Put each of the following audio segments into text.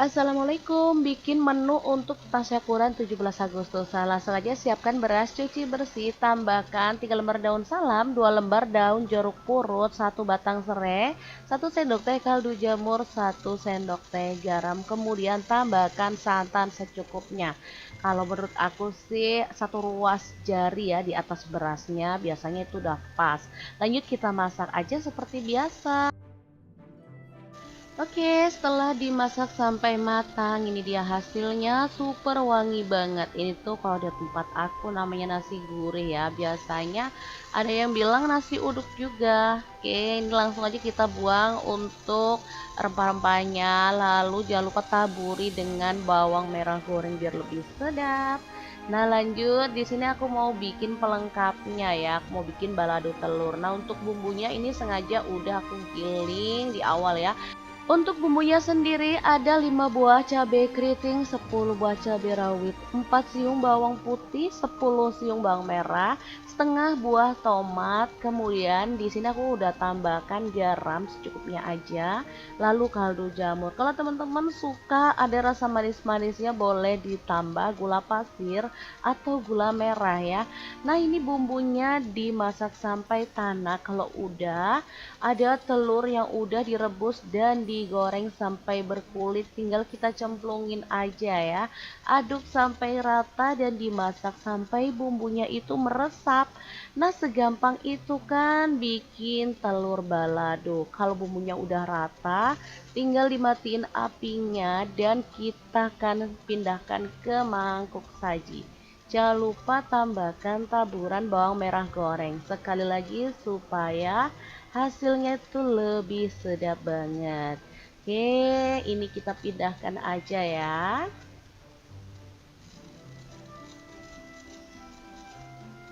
Assalamualaikum, bikin menu untuk tasyakuran 17 Agustus. Langsung aja siapkan beras, cuci bersih, tambahkan 3 lembar daun salam, 2 lembar daun jeruk purut, 1 batang serai, 1 sendok teh kaldu jamur, 1 sendok teh garam. Kemudian tambahkan santan secukupnya. Kalau menurut aku sih 1 ruas jari ya di atas berasnya, biasanya itu udah pas. Lanjut kita masak aja seperti biasa. Oke, setelah dimasak sampai matang, ini dia hasilnya super wangi banget. Ini tuh kalau di tempat aku namanya nasi gurih ya. Biasanya ada yang bilang nasi uduk juga. Oke, ini langsung aja kita buang untuk rempah-rempahnya. Lalu jangan lupa taburi dengan bawang merah goreng biar lebih sedap. Nah, lanjut di sini aku mau bikin pelengkapnya ya. Aku mau bikin balado telur. Nah, untuk bumbunya ini sengaja udah aku giling di awal ya. Untuk bumbunya sendiri ada 5 buah cabai keriting, 10 buah cabai rawit, 4 siung bawang putih, 10 siung bawang merah, setengah buah tomat. Kemudian di sini aku udah tambahkan garam secukupnya aja, lalu kaldu jamur. Kalau teman-teman suka ada rasa manis-manisnya boleh ditambah gula pasir atau gula merah ya. Nah, ini bumbunya dimasak sampai tanak. Kalau udah ada telur yang udah direbus dan digoreng sampai berkulit, tinggal kita cemplungin aja ya. Aduk sampai rata dan dimasak sampai bumbunya itu meresap. Nah, segampang itu kan bikin telur balado. Kalau bumbunya udah rata, tinggal dimatiin apinya dan kita akan pindahkan ke mangkuk saji. Jangan lupa tambahkan taburan bawang merah goreng. Sekali lagi supaya hasilnya itu lebih sedap banget. Oke, ini kita pindahkan aja ya.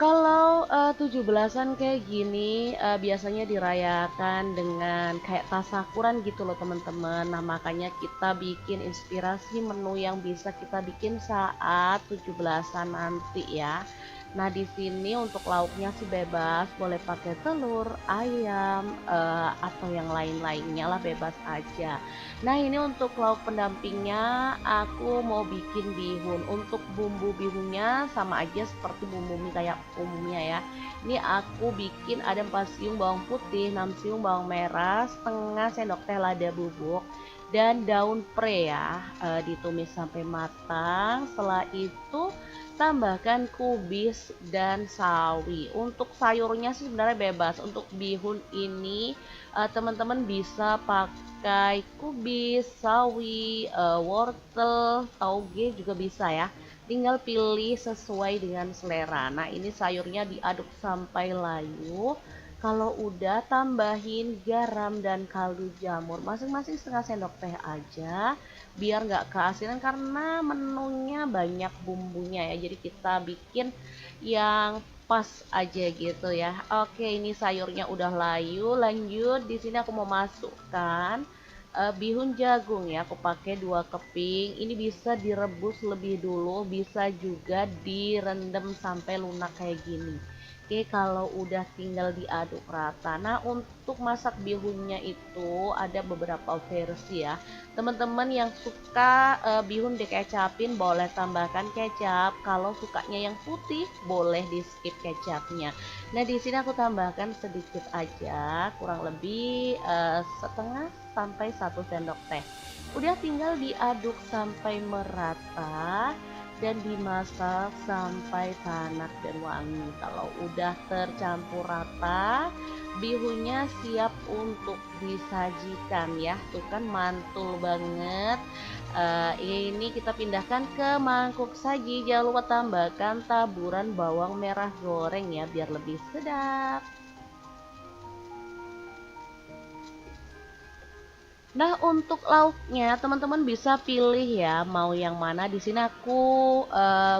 Kalau 17-an kayak gini biasanya dirayakan dengan kayak tasakuran gitu loh teman-teman. Nah, makanya kita bikin inspirasi menu yang bisa kita bikin saat 17-an nanti ya. Nah, di sini untuk lauknya sih bebas, boleh pakai telur, ayam, atau yang lain-lainnya lah bebas aja. Nah, ini untuk lauk pendampingnya aku mau bikin bihun. Untuk bumbu bihunnya sama aja seperti bumbu mie kayak umumnya ya. Ini aku bikin ada 4 siung bawang putih, 6 siung bawang merah, setengah sendok teh lada bubuk dan daun pre ya, ditumis sampai matang. Setelah itu tambahkan kubis dan sawi. Untuk sayurnya sih sebenarnya bebas. Untuk bihun ini teman-teman bisa pakai kubis, sawi, wortel, tauge juga bisa ya. Tinggal pilih sesuai dengan selera. Nah, ini sayurnya diaduk sampai layu. Kalau udah tambahin garam dan kaldu jamur masing-masing setengah sendok teh aja biar nggak keasinan karena menunya banyak bumbunya ya. Jadi kita bikin yang pas aja gitu ya. Oke, ini sayurnya udah layu. Lanjut di sini aku mau masukkan bihun jagung ya. Aku pakai 2 keping. Ini bisa direbus lebih dulu, bisa juga direndam sampai lunak kayak gini. Oke, kalau udah tinggal diaduk rata. Nah, untuk masak bihunnya itu ada beberapa versi ya. Teman-teman yang suka bihun dikecapin boleh tambahkan kecap. Kalau sukanya yang putih boleh di skip kecapnya. Nah, di sini aku tambahkan sedikit aja, kurang lebih setengah sampai 1 sendok teh. Udah tinggal diaduk sampai merata dan dimasak sampai tanak dan wangi. Kalau udah tercampur rata, bihunnya siap untuk disajikan ya. Tuh kan mantul banget. Ini kita pindahkan ke mangkuk saji. Jangan lupa tambahkan taburan bawang merah goreng ya biar lebih sedap. Nah, untuk lauknya teman-teman bisa pilih ya mau yang mana. Di sini aku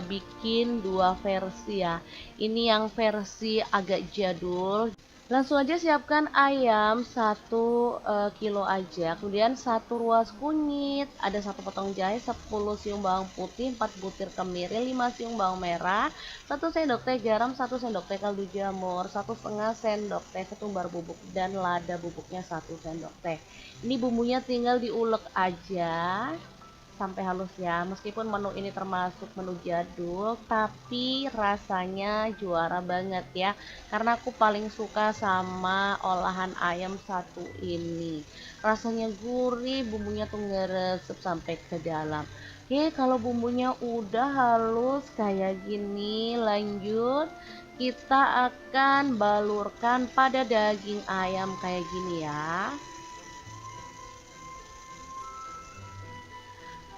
bikin 2 versi ya. Ini yang versi agak jadul. Langsung aja siapkan ayam 1 kilo aja. Kemudian 1 ruas kunyit, ada 1 potong jahe, 10 siung bawang putih, 4 butir kemiri, 5 siung bawang merah, 1 sendok teh garam, 1 sendok teh kaldu jamur, 1,5 sendok teh ketumbar bubuk dan lada bubuknya 1 sendok teh. Ini bumbunya tinggal diulek aja. sampai halus ya. Meskipun menu ini termasuk menu jadul, tapi rasanya juara banget ya. Karena aku paling suka sama olahan ayam satu ini. Rasanya gurih, bumbunya tuh ngeresep sampai ke dalam. Oke, kalau bumbunya udah halus kayak gini, lanjut kita akan balurkan pada daging ayam kayak gini ya.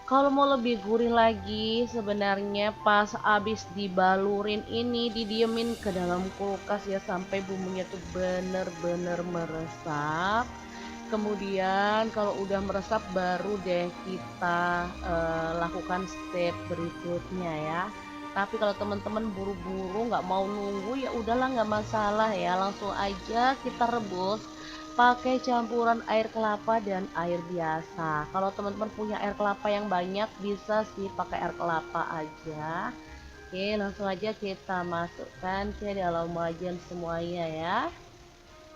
Kalau mau lebih gurih lagi, sebenarnya pas abis dibalurin ini didiemin ke dalam kulkas ya sampai bumbunya tuh bener-bener meresap. Kemudian kalau udah meresap baru deh kita lakukan step berikutnya ya. Tapi kalau teman-teman buru-buru nggak mau nunggu ya udahlah, nggak masalah ya, langsung aja kita rebus pakai campuran air kelapa dan air biasa. Kalau teman-teman punya air kelapa yang banyak bisa sih pakai air kelapa aja. Oke, langsung aja kita masukkan ke dalam wajan semuanya ya.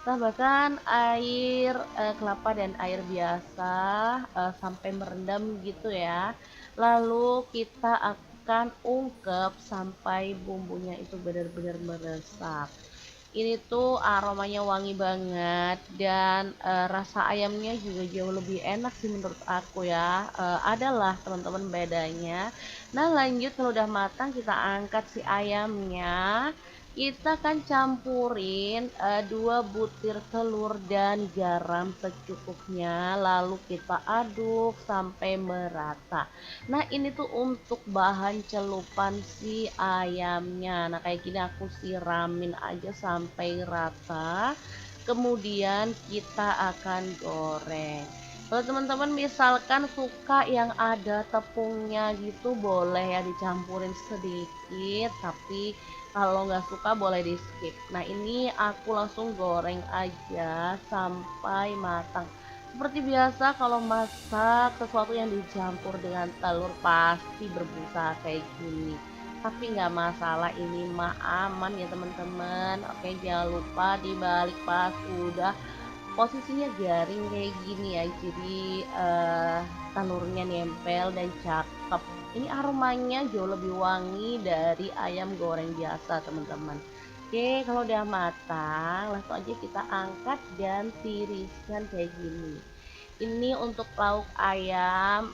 Tambahkan air kelapa dan air biasa sampai merendam gitu ya. Lalu kita akan ungkep sampai bumbunya itu benar-benar meresap. Ini tuh aromanya wangi banget dan rasa ayamnya juga jauh lebih enak sih menurut aku ya. Adalah teman-teman bedanya. Nah, lanjut kalau udah matang kita angkat si ayamnya. Kita akan campurin 2 butir telur dan garam secukupnya, lalu kita aduk sampai merata. Nah, ini tuh untuk bahan celupan si ayamnya. Nah, kayak gini aku siramin aja sampai rata. Kemudian kita akan goreng. Kalau teman-teman misalkan suka yang ada tepungnya gitu, boleh ya dicampurin sedikit, tapi kalau nggak suka boleh di skip. Nah, ini aku langsung goreng aja sampai matang. Seperti biasa kalau masak sesuatu yang dicampur dengan telur pasti berbusa kayak gini. Tapi nggak masalah, ini mah aman ya teman-teman. Oke, jangan lupa dibalik pas udah posisinya garing kayak gini ya. Jadi telurnya nempel dan cakep. Ini aromanya jauh lebih wangi dari ayam goreng biasa teman-teman. Oke, kalau udah matang langsung aja kita angkat dan tiriskan kayak gini. Ini untuk lauk ayam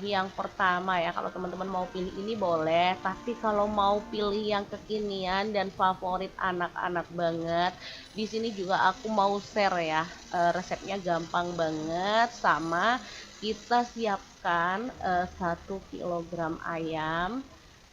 yang pertama ya. Kalau teman-teman mau pilih ini boleh, tapi kalau mau pilih yang kekinian dan favorit anak-anak banget, di sini juga aku mau share ya. Resepnya gampang banget, sama kita siapkan 1 kilogram ayam.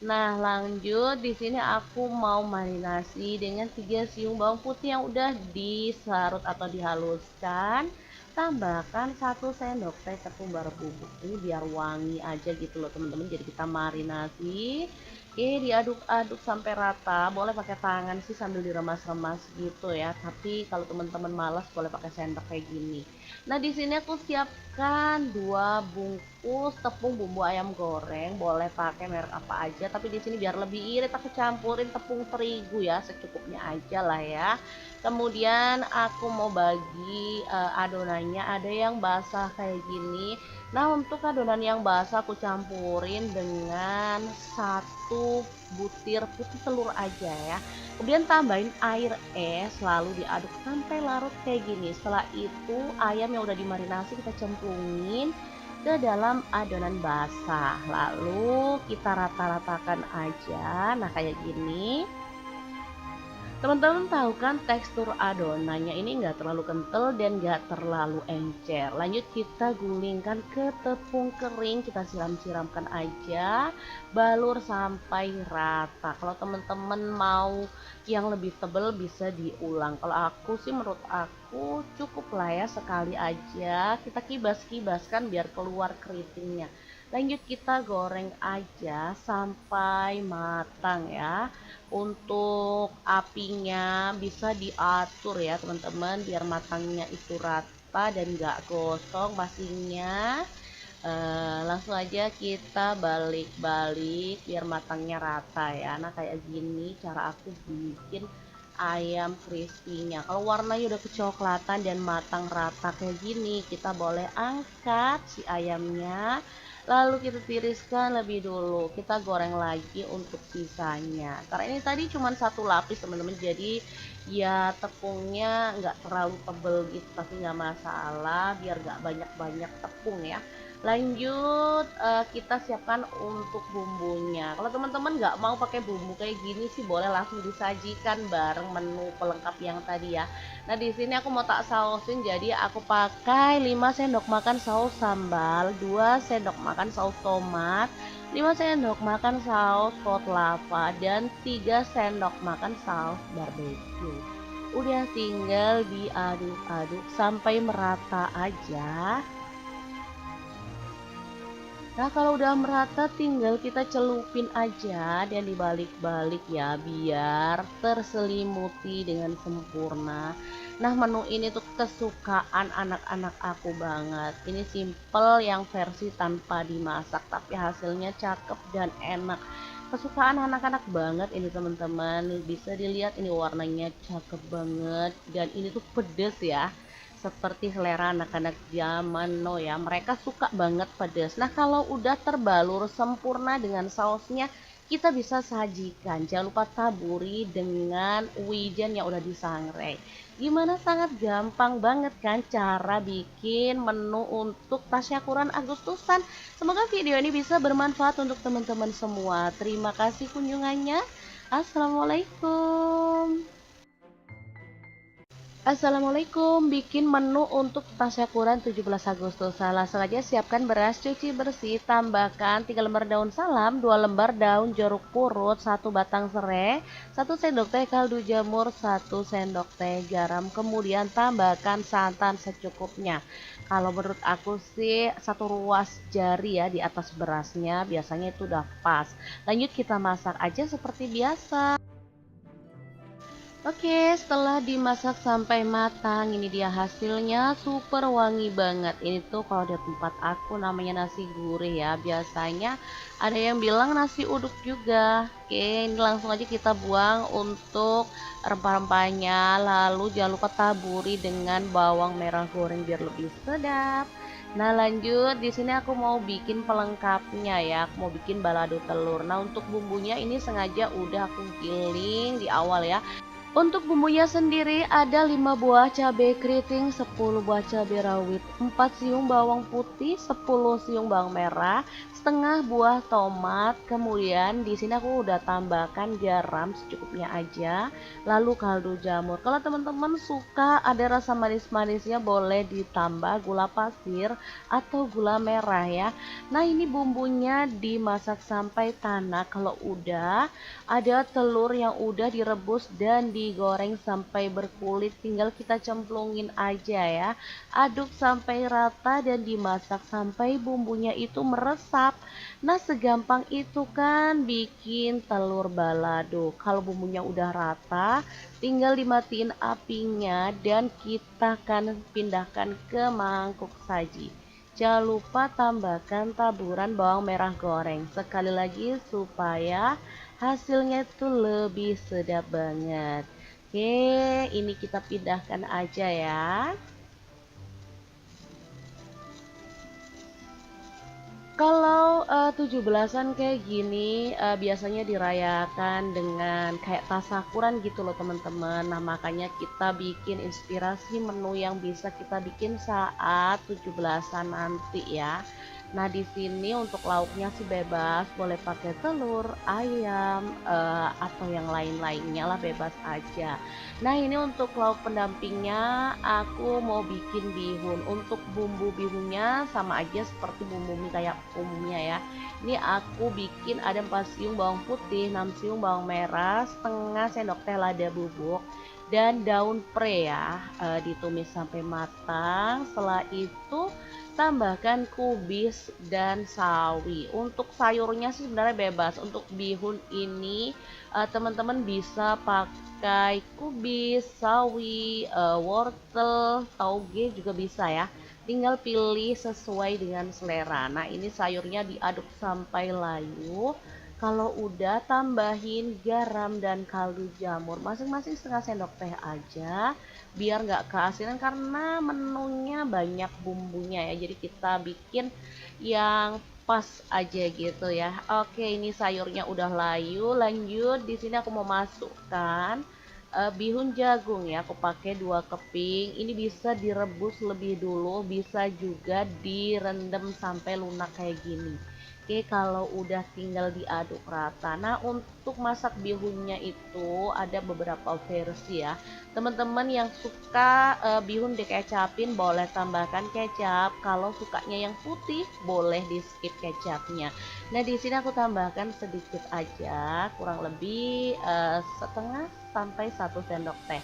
Nah, lanjut di sini aku mau marinasi dengan 3 siung bawang putih yang udah disarut atau dihaluskan. Tambahkan 1 sendok teh tepung bubuk. Ini biar wangi aja gitu loh teman-teman. Jadi kita marinasi. Diaduk-aduk sampai rata. Boleh pakai tangan sih sambil diremas-remas gitu ya. Tapi kalau teman-teman malas boleh pakai sendok kayak gini. Nah, di sini aku siapkan 2 bungkus tepung bumbu ayam goreng. Boleh pakai merek apa aja. Tapi di sini biar lebih irit aku campurin tepung terigu ya, secukupnya aja lah ya. Kemudian aku mau bagi adonannya, ada yang basah kayak gini. Nah, untuk adonan yang basah aku campurin dengan 1 butir putih telur aja ya. Kemudian tambahin air es, lalu diaduk sampai larut kayak gini. Setelah itu ayam yang udah dimarinasi kita cemplungin ke dalam adonan basah. Lalu kita rata-ratakan aja. Nah, kayak gini. Teman-teman tahu kan tekstur adonannya ini nggak terlalu kental dan nggak terlalu encer. Lanjut kita gulingkan ke tepung kering, kita siram-siramkan aja, balur sampai rata. Kalau teman-teman mau yang lebih tebal bisa diulang. Kalau aku sih menurut aku cukup lah ya, sekali aja kita kibas-kibaskan biar keluar keritingnya. Lanjut kita goreng aja sampai matang ya. Untuk apinya bisa diatur ya teman-teman biar matangnya itu rata dan gak gosong pastinya. Langsung aja kita balik-balik biar matangnya rata ya. Nah, kayak gini cara aku bikin ayam crispy-nya. Kalau warnanya udah kecoklatan dan matang rata kayak gini, kita boleh angkat si ayamnya. lalu kita tiriskan lebih dulu, kita goreng lagi untuk sisanya. Karena ini tadi cuma satu lapis teman-teman, jadi ya tepungnya nggak terlalu tebel gitu, tapi nggak masalah biar nggak banyak-banyak tepung ya. Lanjut, kita siapkan untuk bumbunya. Kalau teman-teman nggak mau pakai bumbu kayak gini sih, boleh langsung disajikan bareng menu pelengkap yang tadi ya. Nah, di sini aku mau tak sausin, jadi aku pakai 5 sendok makan saus sambal, 2 sendok makan saus tomat, 5 sendok makan saus pot lava, dan 3 sendok makan saus barbecue. Udah tinggal diaduk-aduk sampai merata aja. Nah, kalau udah merata tinggal kita celupin aja dan dibalik-balik ya biar terselimuti dengan sempurna. Nah, menu ini tuh kesukaan anak-anak aku banget. Ini simple yang versi tanpa dimasak tapi hasilnya cakep dan enak. Kesukaan anak-anak banget ini teman-teman. Bisa dilihat ini warnanya cakep banget dan ini tuh pedes ya, seperti selera anak-anak zaman no ya, mereka suka banget pedas. Nah, kalau udah terbalur sempurna dengan sausnya, kita bisa sajikan. Jangan lupa taburi dengan wijen yang udah disangrai. Gimana, sangat gampang banget kan cara bikin menu untuk tasyakuran Agustusan. Semoga video ini bisa bermanfaat untuk teman-teman semua. Terima kasih kunjungannya. Assalamualaikum. Assalamualaikum, bikin menu untuk tasyakuran 17 Agustus. Langsung aja siapkan beras, cuci bersih, tambahkan 3 lembar daun salam, 2 lembar daun jeruk purut, 1 batang serai, 1 sendok teh kaldu jamur, 1 sendok teh garam, kemudian tambahkan santan secukupnya. Kalau menurut aku sih 1 ruas jari ya di atas berasnya, biasanya itu udah pas. Lanjut kita masak aja seperti biasa. Oke, setelah dimasak sampai matang, ini dia hasilnya super wangi banget. Ini tuh kalau di tempat aku namanya nasi gurih ya. Biasanya ada yang bilang nasi uduk juga. Oke, ini langsung aja kita buang untuk rempah-rempahnya. Lalu jangan lupa taburi dengan bawang merah goreng biar lebih sedap. Nah, lanjut di sini aku mau bikin pelengkapnya ya. Aku mau bikin balado telur. Nah, untuk bumbunya ini sengaja udah aku giling di awal ya. Untuk bumbunya sendiri ada 5 buah cabai keriting, 10 buah cabai rawit, 4 siung bawang putih, 10 siung bawang merah, setengah buah tomat. Kemudian di sini aku udah tambahkan garam secukupnya aja, lalu kaldu jamur. Kalau teman-teman suka ada rasa manis-manisnya boleh ditambah gula pasir atau gula merah ya. Nah, ini bumbunya dimasak sampai tanak. Kalau udah ada telur yang udah direbus dan digoreng sampai berkulit, tinggal kita cemplungin aja ya. Aduk sampai rata dan dimasak sampai bumbunya itu meresap. Nah, segampang itu kan bikin telur balado. Kalau bumbunya udah rata, tinggal dimatiin apinya dan kita akan pindahkan ke mangkuk saji. Jangan lupa tambahkan taburan bawang merah goreng sekali lagi supaya hasilnya itu lebih sedap banget. Oke, ini kita pindahkan aja ya. Kalau 17-an kayak gini biasanya dirayakan dengan kayak tasakuran gitu loh teman-teman. Nah, makanya kita bikin inspirasi menu yang bisa kita bikin saat 17-an nanti ya. Nah, di sini untuk lauknya sih bebas, boleh pakai telur, ayam, atau yang lain-lainnya lah, bebas aja. Nah, ini untuk lauk pendampingnya aku mau bikin bihun. Untuk bumbu bihunnya sama aja seperti bumbu mie kayak umumnya ya. Ini aku bikin ada 4 siung bawang putih, 6 siung bawang merah, setengah sendok teh lada bubuk, dan daun pre ya, ditumis sampai matang. Setelah itu tambahkan kubis dan sawi. Untuk sayurnya sih sebenarnya bebas. Untuk bihun ini teman-teman bisa pakai kubis, sawi, wortel, tauge juga bisa ya. Tinggal pilih sesuai dengan selera. Nah, ini sayurnya diaduk sampai layu. Kalau udah tambahin garam dan kaldu jamur masing-masing setengah sendok teh aja biar nggak keasinan karena menunya banyak bumbunya ya. Jadi kita bikin yang pas aja gitu ya. Oke, ini sayurnya udah layu. Lanjut, di sini aku mau masukkan bihun jagung ya. Aku pakai 2 keping. Ini bisa direbus lebih dulu, bisa juga direndam sampai lunak kayak gini. Oke, kalau udah tinggal diaduk rata. Nah, untuk masak bihunnya itu ada beberapa versi ya. Teman-teman yang suka bihun dikecapin boleh tambahkan kecap. Kalau sukanya yang putih boleh di skip kecapnya. Nah, di sini aku tambahkan sedikit aja, kurang lebih setengah sampai 1 sendok teh.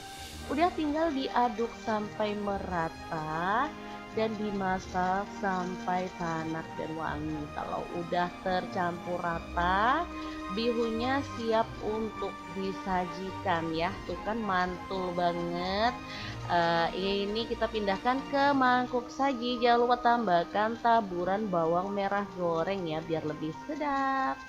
Udah tinggal diaduk sampai merata dan dimasak sampai tanak dan wangi. Kalau udah tercampur rata, bihunnya siap untuk disajikan ya. Tuh kan mantul banget. Ini kita pindahkan ke mangkuk saji. Jangan lupa tambahkan taburan bawang merah goreng ya biar lebih sedap.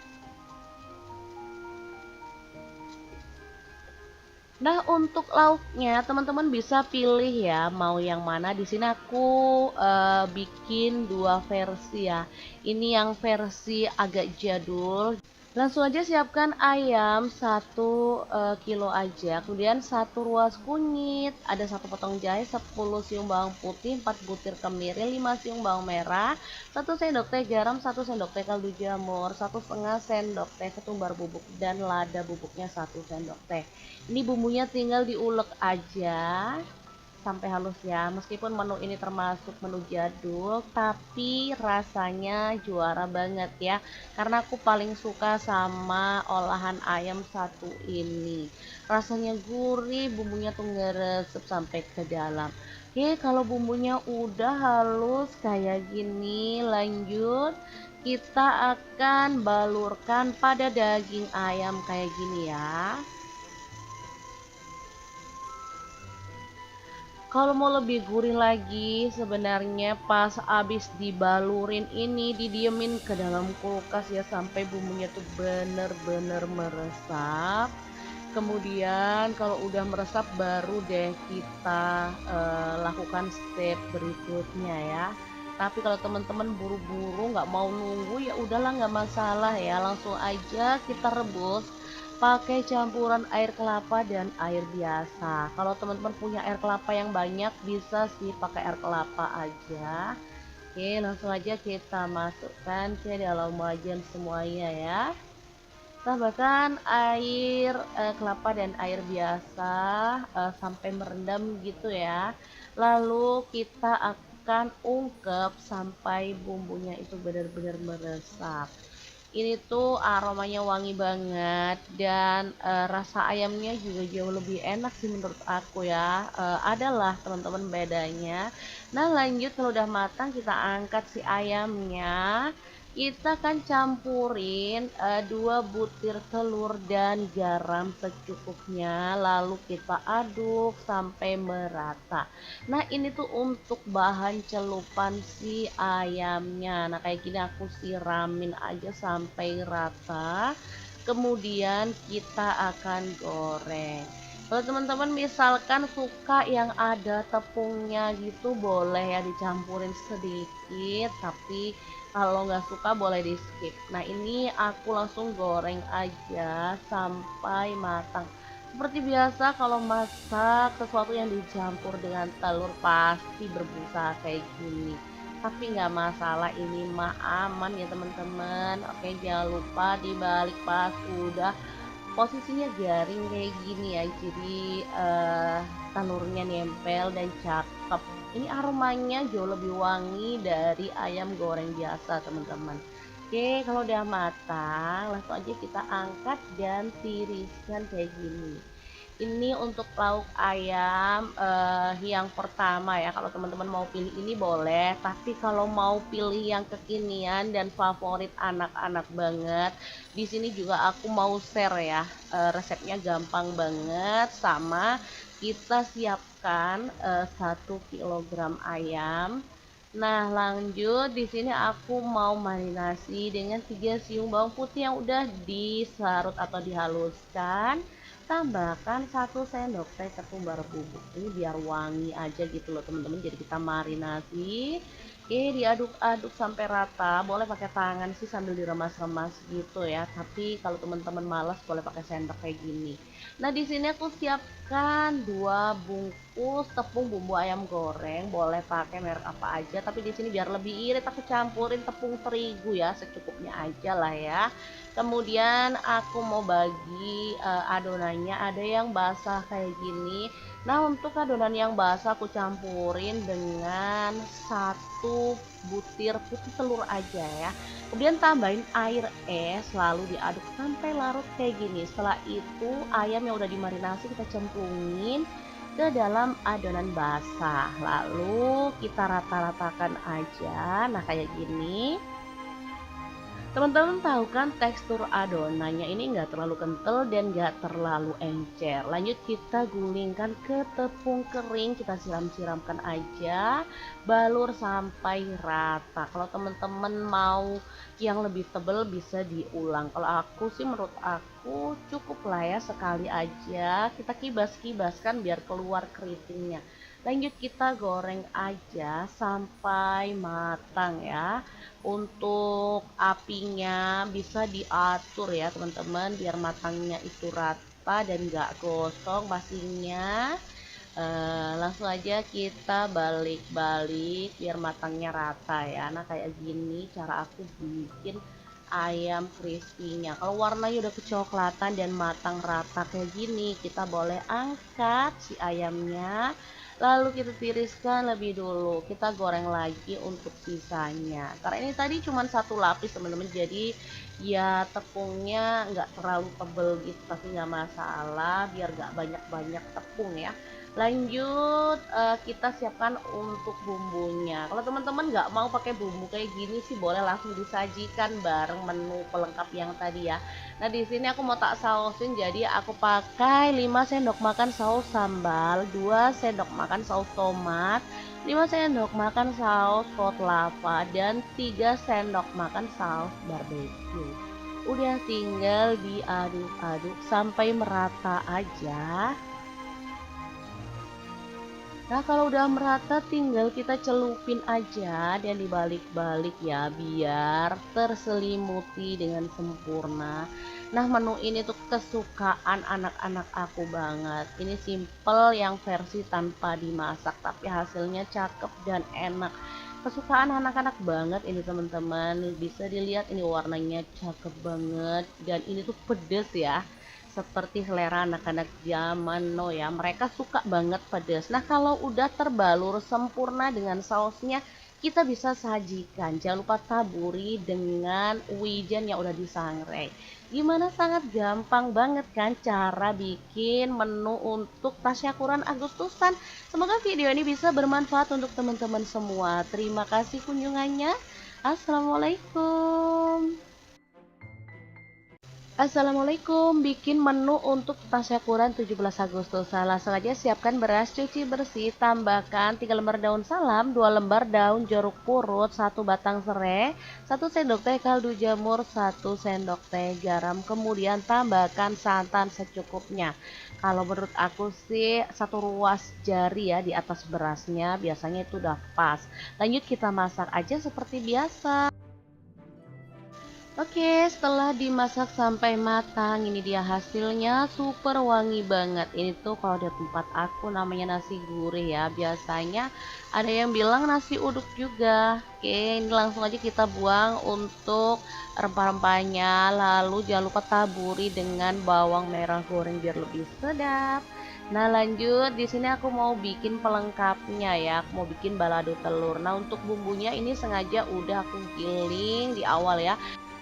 Nah, untuk lauknya teman-teman bisa pilih ya mau yang mana. Di sini aku bikin 2 versi ya. Ini yang versi agak jadul. Langsung aja siapkan ayam 1 kilo aja, kemudian 1 ruas kunyit, ada 1 potong jahe, 10 siung bawang putih, 4 butir kemiri, 5 siung bawang merah, 1 sendok teh garam, 1 sendok teh kaldu jamur, 1,5 sendok teh ketumbar bubuk, dan lada bubuknya 1 sendok teh. Ini bumbunya tinggal diulek aja sampai halus ya. Meskipun menu ini termasuk menu jadul, tapi rasanya juara banget ya. Karena aku paling suka sama olahan ayam satu ini. Rasanya gurih, bumbunya tuh ngeresep sampai ke dalam. Oke, kalau bumbunya udah halus kayak gini, lanjut kita akan balurkan pada daging ayam kayak gini ya. Kalau mau lebih gurih lagi, sebenarnya pas abis dibalurin ini didiemin ke dalam kulkas ya sampai bumbunya tuh bener-bener meresap. Kemudian kalau udah meresap baru deh kita lakukan step berikutnya ya. Tapi kalau teman-teman buru-buru nggak mau nunggu ya udahlah, nggak masalah ya, langsung aja kita rebus pakai campuran air kelapa dan air biasa. Kalau teman-teman punya air kelapa yang banyak bisa sih pakai air kelapa aja. Oke, langsung aja kita masukkan ke dalam wajan semuanya ya. Tambahkan air kelapa dan air biasa sampai merendam gitu ya. Lalu kita akan ungkep sampai bumbunya itu benar-benar meresap. Ini tuh aromanya wangi banget dan rasa ayamnya juga jauh lebih enak sih menurut aku ya. Adalah teman-teman bedanya. Nah, lanjut kalau udah matang kita angkat si ayamnya. Kita akan campurin 2 butir telur dan garam secukupnya, lalu kita aduk sampai merata. Nah, ini tuh untuk bahan celupan si ayamnya. Nah, kayak gini aku siramin aja sampai rata. Kemudian kita akan goreng. Kalau teman-teman misalkan suka yang ada tepungnya gitu boleh ya dicampurin sedikit, tapi kalau nggak suka boleh di skip. Nah, ini aku langsung goreng aja sampai matang. Seperti biasa kalau masak sesuatu yang dicampur dengan telur pasti berbusa kayak gini. Tapi nggak masalah, ini mah aman ya teman-teman. Oke, jangan lupa dibalik pas udah posisinya garing kayak gini ya, jadi telurnya nempel dan cakep. Ini aromanya jauh lebih wangi dari ayam goreng biasa teman-teman. Oke, kalau udah matang langsung aja kita angkat dan tiriskan kayak gini. Ini untuk lauk ayam yang pertama ya. Kalau teman-teman mau pilih ini boleh, tapi kalau mau pilih yang kekinian dan favorit anak-anak banget, di sini juga aku mau share ya. Resepnya gampang banget, sama kita siapkan 1 kilogram ayam. Nah, lanjut di sini aku mau marinasi dengan 3 siung bawang putih yang udah disarut atau dihaluskan. Tambahkan 1 sendok teh ketumbar bubuk. Ini biar wangi aja gitu loh teman-teman. Jadi kita marinasi. Oke, diaduk-aduk sampai rata. Boleh pakai tangan sih sambil diremas-remas gitu ya. Tapi kalau teman-teman malas boleh pakai sendok kayak gini. Nah, di sini aku siapkan 2 bungkus tepung bumbu ayam goreng. Boleh pakai merek apa aja, tapi di sini biar lebih irit aku campurin tepung terigu ya, secukupnya aja lah ya. Kemudian aku mau bagi adonannya, ada yang basah kayak gini. Nah, untuk adonan yang basah aku campurin dengan 1 butir putih telur aja ya. Kemudian tambahin air es, lalu diaduk sampai larut kayak gini. Setelah itu ayam yang udah dimarinasi kita cemplungin ke dalam adonan basah. Lalu kita rata-ratakan aja. Nah, kayak gini. Teman-teman tahu kan tekstur adonannya ini nggak terlalu kental dan nggak terlalu encer. Lanjut kita gulingkan ke tepung kering, kita siram-siramkan aja, balur sampai rata. Kalau teman-teman mau yang lebih tebal bisa diulang. Kalau aku sih menurut aku cukup lah ya, sekali aja kita kibas-kibaskan biar keluar keritingnya. Lanjut kita goreng aja sampai matang ya. Untuk apinya bisa diatur ya teman-teman, biar matangnya itu rata dan gak gosong pastinya. Langsung aja kita balik-balik biar matangnya rata ya. Nah, kayak gini cara aku bikin ayam crispy-nya. Kalau warnanya udah kecoklatan dan matang rata kayak gini, kita boleh angkat si ayamnya. Lalu kita tiriskan lebih dulu. Kita goreng lagi untuk sisanya. Karena ini tadi cuma 1 lapis teman-teman. Jadi ya tepungnya nggak terlalu tebel gitu. Tapi nggak masalah. Biar nggak banyak-banyak tepung ya. Lanjut kita siapkan untuk bumbunya. Kalau teman-teman nggak mau pakai bumbu kayak gini sih boleh langsung disajikan bareng menu pelengkap yang tadi ya. Nah, di sini aku mau tak sausin, jadi aku pakai 5 sendok makan saus sambal, 2 sendok makan saus tomat, 5 sendok makan saus hot lava, dan 3 sendok makan saus barbecue. Udah tinggal diaduk-aduk sampai merata aja. Nah, kalau udah merata tinggal kita celupin aja dan dibalik-balik ya biar terselimuti dengan sempurna. Nah, menu ini tuh kesukaan anak-anak aku banget. Ini simple yang versi tanpa dimasak tapi hasilnya cakep dan enak. Kesukaan anak-anak banget ini teman-teman. Bisa dilihat ini warnanya cakep banget dan ini tuh pedes ya, seperti selera anak-anak zaman no ya, mereka suka banget pedas. Nah, kalau udah terbalur sempurna dengan sausnya, kita bisa sajikan. Jangan lupa taburi dengan wijen yang udah disangrai. Gimana, sangat gampang banget kan cara bikin menu untuk tasyakuran Agustusan. Semoga video ini bisa bermanfaat untuk teman-teman semua. Terima kasih kunjungannya. Assalamualaikum. Assalamualaikum, bikin menu untuk tasyakuran 17 Agustus. Langsung aja siapkan beras, cuci bersih, tambahkan 3 lembar daun salam, 2 lembar daun jeruk purut, 1 batang serai, 1 sendok teh kaldu jamur, 1 sendok teh garam, kemudian tambahkan santan secukupnya. Kalau menurut aku sih 1 ruas jari ya di atas berasnya, biasanya itu udah pas. Lanjut kita masak aja seperti biasa. Oke, setelah dimasak sampai matang, ini dia hasilnya, super wangi banget. Ini tuh kalau di tempat aku namanya nasi gurih ya. Biasanya ada yang bilang nasi uduk juga. Oke, ini langsung aja kita buang untuk rempah-rempahnya. Lalu jangan lupa taburi dengan bawang merah goreng biar lebih sedap. Nah, lanjut di sini aku mau bikin pelengkapnya ya. Aku mau bikin balado telur. Nah, untuk bumbunya ini sengaja udah aku giling di awal ya.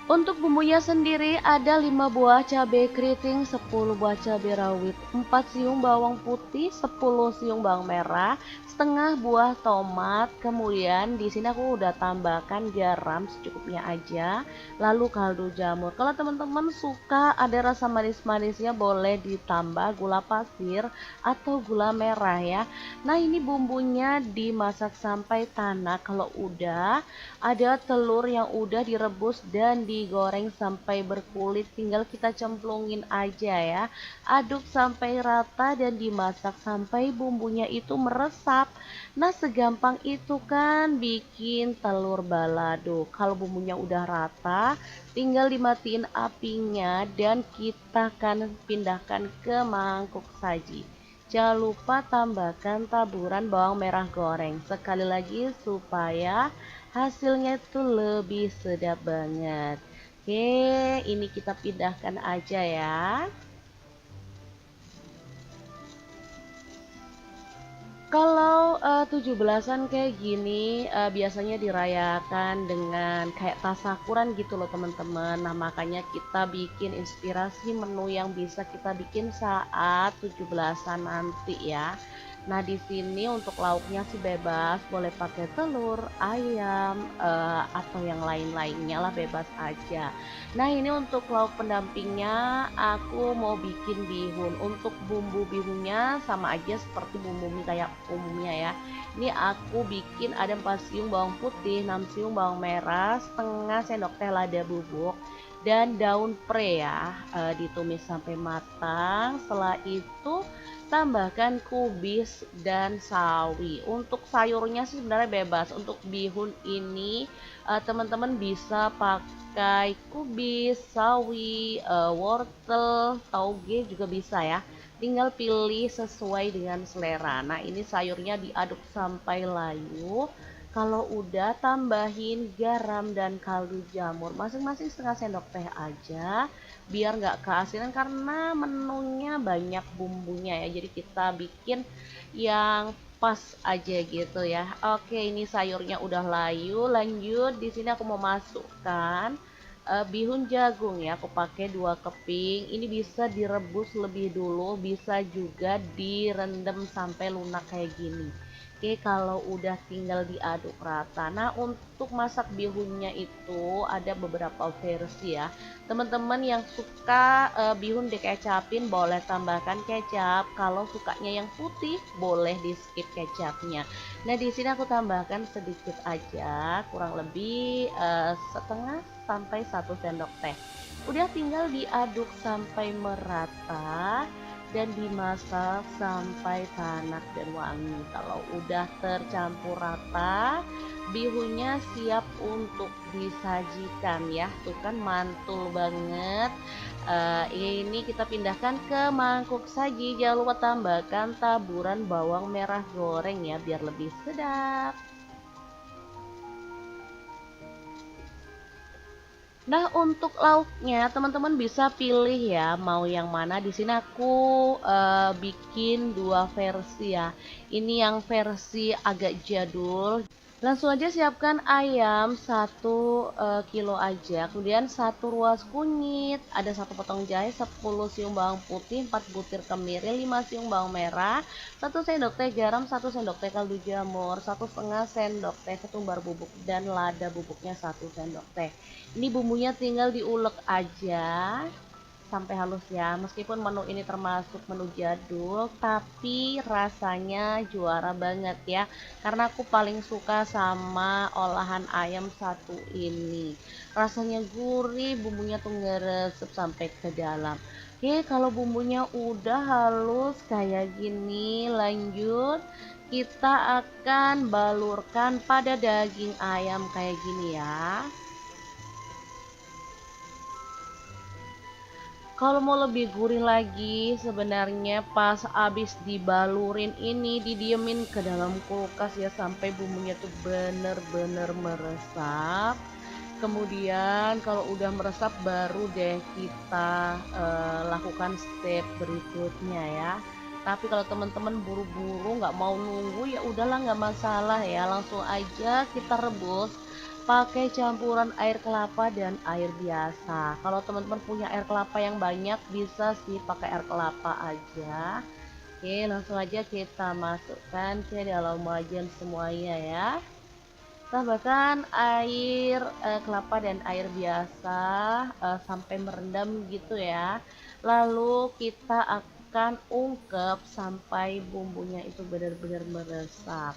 Untuk bumbunya sendiri ada 5 buah cabai keriting, 10 buah cabai rawit, 4 siung bawang putih, 10 siung bawang merah, setengah buah tomat. Kemudian di sini aku udah tambahkan garam secukupnya aja, lalu kaldu jamur. Kalau teman-teman suka ada rasa manis-manisnya boleh ditambah gula pasir atau gula merah ya. Nah, ini bumbunya dimasak sampai tanak. Kalau udah ada telur yang udah direbus dan di digoreng sampai berkulit, tinggal kita cemplungin aja ya. Aduk sampai rata dan dimasak sampai bumbunya itu meresap. Nah, segampang itu kan bikin telur balado. Kalau bumbunya udah rata, tinggal dimatiin apinya dan kita akan pindahkan ke mangkuk saji. Jangan lupa tambahkan taburan bawang merah goreng. Sekali lagi supaya hasilnya itu lebih sedap banget. Oke, ini kita pindahkan aja ya. Kalau 17-an kayak gini biasanya dirayakan dengan kayak tasakuran gitu loh teman-teman. Nah, makanya kita bikin inspirasi menu yang bisa kita bikin saat 17-an nanti ya. Nah, di sini untuk lauknya sih bebas, boleh pakai telur, ayam, atau yang lain-lainnya lah bebas aja. Nah, ini untuk lauk pendampingnya aku mau bikin bihun. Untuk bumbu bihunnya sama aja seperti bumbu mie kayak umumnya ya. Ini aku bikin ada 4 siung bawang putih, 6 siung bawang merah, setengah sendok teh lada bubuk dan daun pre ya, ditumis sampai matang. Setelah itu tambahkan kubis dan sawi. Untuk sayurnya sih sebenarnya bebas. Untuk bihun ini teman-teman bisa pakai kubis, sawi, wortel, tauge juga bisa ya. Tinggal pilih sesuai dengan selera. Nah, ini sayurnya diaduk sampai layu. Kalau udah tambahin garam dan kaldu jamur masing-masing setengah sendok teh aja biar nggak keasinan karena menunya banyak bumbunya ya. Jadi kita bikin yang pas aja gitu ya. Oke, ini sayurnya udah layu. Lanjut di sini aku mau masukkan bihun jagung ya. Aku pakai 2 keping. Ini bisa direbus lebih dulu, bisa juga direndam sampai lunak kayak gini. Oke, kalau udah tinggal diaduk rata. Nah, untuk masak bihunnya itu ada beberapa versi ya. Teman-teman yang suka bihun dikecapin boleh tambahkan kecap. Kalau sukanya yang putih boleh di skip kecapnya. Nah, di sini aku tambahkan sedikit aja, kurang lebih setengah sampai 1 sendok teh. Udah tinggal diaduk sampai merata dan dimasak sampai tanak dan wangi. Kalau udah tercampur rata, bihunnya siap untuk disajikan ya. Tuh kan mantul banget. Ini kita pindahkan ke mangkuk saji. Jangan lupa tambahkan taburan bawang merah goreng ya biar lebih sedap. Nah, untuk lauknya teman-teman bisa pilih ya mau yang mana. Di sini aku bikin 2 versi ya. Ini yang versi agak jadul. Langsung aja siapkan ayam 1 kilo aja, kemudian 1 ruas kunyit, ada 1 potong jahe, 10 siung bawang putih, 4 butir kemiri, 5 siung bawang merah, 1 sendok teh garam, 1 sendok teh kaldu jamur, 1,5 sendok teh ketumbar bubuk dan lada bubuknya 1 sendok teh. Ini bumbunya tinggal diulek aja sampai halus ya. Meskipun menu ini termasuk menu jadul, tapi rasanya juara banget ya. Karena aku paling suka sama olahan ayam satu ini. Rasanya gurih, bumbunya tuh ngeresep sampai ke dalam. Oke, kalau bumbunya udah halus kayak gini, lanjut kita akan balurkan pada daging ayam kayak gini ya. Kalau mau lebih gurih lagi, sebenarnya pas abis dibalurin ini didiemin ke dalam kulkas ya sampai bumbunya tuh bener-bener meresap. Kemudian kalau udah meresap baru deh kita lakukan step berikutnya ya. Tapi kalau teman-teman buru-buru nggak mau nunggu ya udahlah nggak masalah ya, langsung aja kita rebus pakai campuran air kelapa dan air biasa. Kalau teman-teman punya air kelapa yang banyak bisa sih pakai air kelapa aja. Oke, langsung aja kita masukkan ke dalam wajan semuanya ya. Tambahkan air kelapa dan air biasa sampai merendam gitu ya. Lalu kita akan ungkep sampai bumbunya itu benar-benar meresap.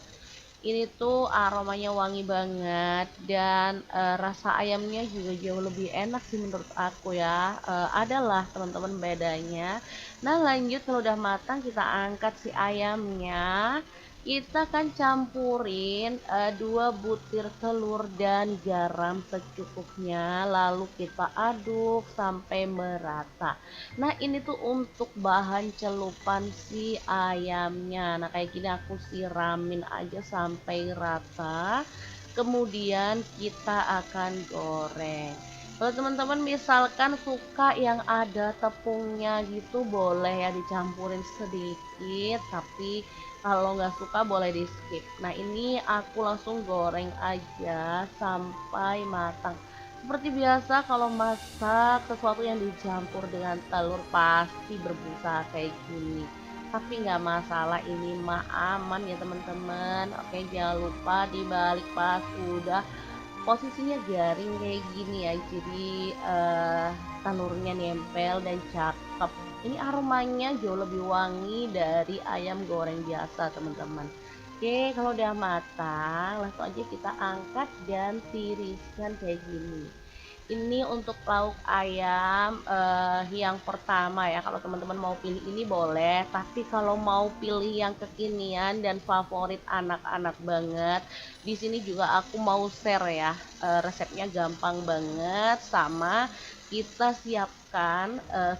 Ini tuh aromanya wangi banget dan rasa ayamnya juga jauh lebih enak sih menurut aku ya. Adalah teman-teman bedanya. Nah lanjut, kalau udah matang kita angkat si ayamnya. Kita kan campurin 2 butir telur dan garam secukupnya. Lalu kita aduk sampai merata. Nah ini tuh untuk bahan celupan si ayamnya. Nah kayak gini aku siramin aja sampai rata. Kemudian kita akan goreng. Kalau teman-teman misalkan suka yang ada tepungnya gitu, boleh ya dicampurin sedikit. Tapi kalau nggak suka boleh di skip. Nah ini aku langsung goreng aja sampai matang. Seperti biasa kalau masak sesuatu yang dicampur dengan telur pasti berbusa kayak gini. Tapi nggak masalah, ini mah aman ya teman-teman. Oke, jangan lupa dibalik pas udah posisinya garing kayak gini ya. Jadi telurnya nempel dan cakep. Ini aromanya jauh lebih wangi dari ayam goreng biasa teman-teman. Oke, kalau udah matang langsung aja kita angkat dan tiriskan kayak gini. Ini untuk lauk ayam yang pertama ya. Kalau teman-teman mau pilih ini boleh, tapi kalau mau pilih yang kekinian dan favorit anak-anak banget, di sini juga aku mau share ya. Resepnya gampang banget, sama kita siapkan 1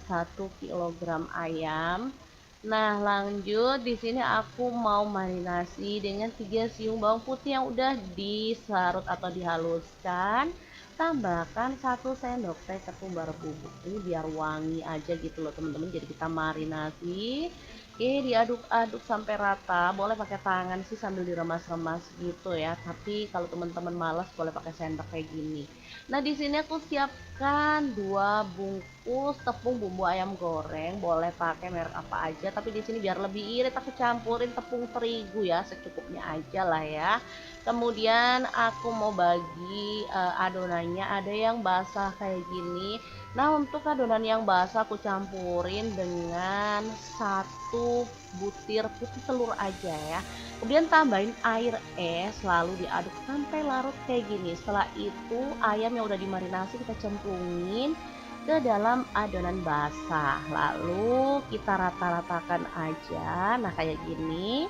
kilogram ayam. Nah, lanjut di sini aku mau marinasi dengan 3 siung bawang putih yang udah disarut atau dihaluskan. Tambahkan 1 sendok teh tepung bubuk. Ini biar wangi aja gitu loh teman-teman. Jadi kita marinasi. Oke, diaduk-aduk sampai rata. Boleh pakai tangan sih sambil diremas-remas gitu ya. Tapi kalau teman-teman malas boleh pakai sendok kayak gini. Nah, di sini aku siapkan 2 bungkus tepung bumbu ayam goreng. Boleh pakai merek apa aja, tapi di sini biar lebih irit aku campurin tepung terigu ya, secukupnya aja lah ya. Kemudian aku mau bagi adonannya, ada yang basah kayak gini. Nah untuk adonan yang basah aku campurin dengan 1 butir putih telur aja ya. Kemudian tambahin air es, lalu diaduk sampai larut kayak gini. Setelah itu ayam yang udah dimarinasi kita cemplungin ke dalam adonan basah, lalu kita rata-ratakan aja. Nah kayak gini.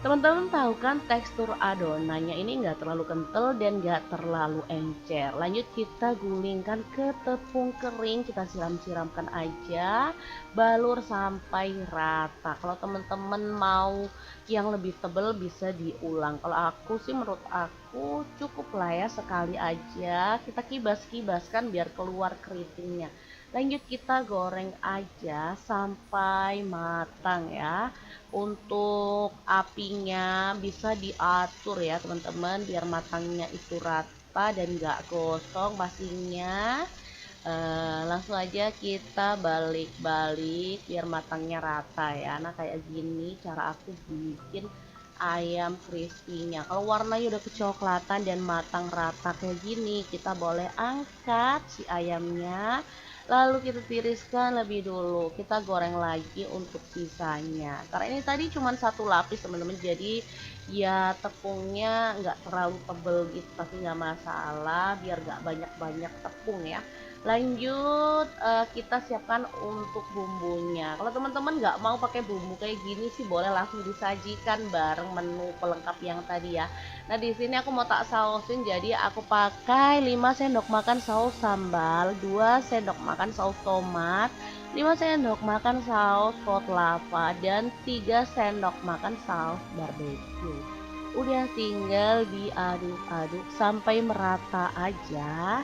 Teman-teman tahu kan tekstur adonannya ini nggak terlalu kental dan nggak terlalu encer. Lanjut kita gulingkan ke tepung kering, kita siram-siramkan aja, balur sampai rata. Kalau teman-teman mau yang lebih tebal bisa diulang. Kalau aku sih menurut aku cukup lah ya, sekali aja kita kibas-kibaskan biar keluar keritingnya. Lanjut kita goreng aja sampai matang ya. Untuk apinya bisa diatur ya teman-teman, biar matangnya itu rata dan gak gosong pastinya. Langsung aja kita balik-balik biar matangnya rata ya. Nah kayak gini cara aku bikin ayam crispy-nya. Kalau warnanya udah kecoklatan dan matang rata kayak gini, kita boleh angkat si ayamnya. Lalu kita tiriskan lebih dulu. Kita goreng lagi untuk sisanya. Karena ini tadi cuma 1 lapis teman-teman. Jadi ya tepungnya nggak terlalu tebel gitu. Tapi nggak masalah. Biar nggak banyak-banyak tepung ya. Lanjut kita siapkan untuk bumbunya. Kalau teman-teman nggak mau pakai bumbu kayak gini sih boleh langsung disajikan bareng menu pelengkap yang tadi ya. Nah di sini aku mau tak sausin, jadi aku pakai 5 sendok makan saus sambal, 2 sendok makan saus tomat, 5 sendok makan saus hot lava, dan 3 sendok makan saus barbecue. Udah tinggal diaduk-aduk sampai merata aja.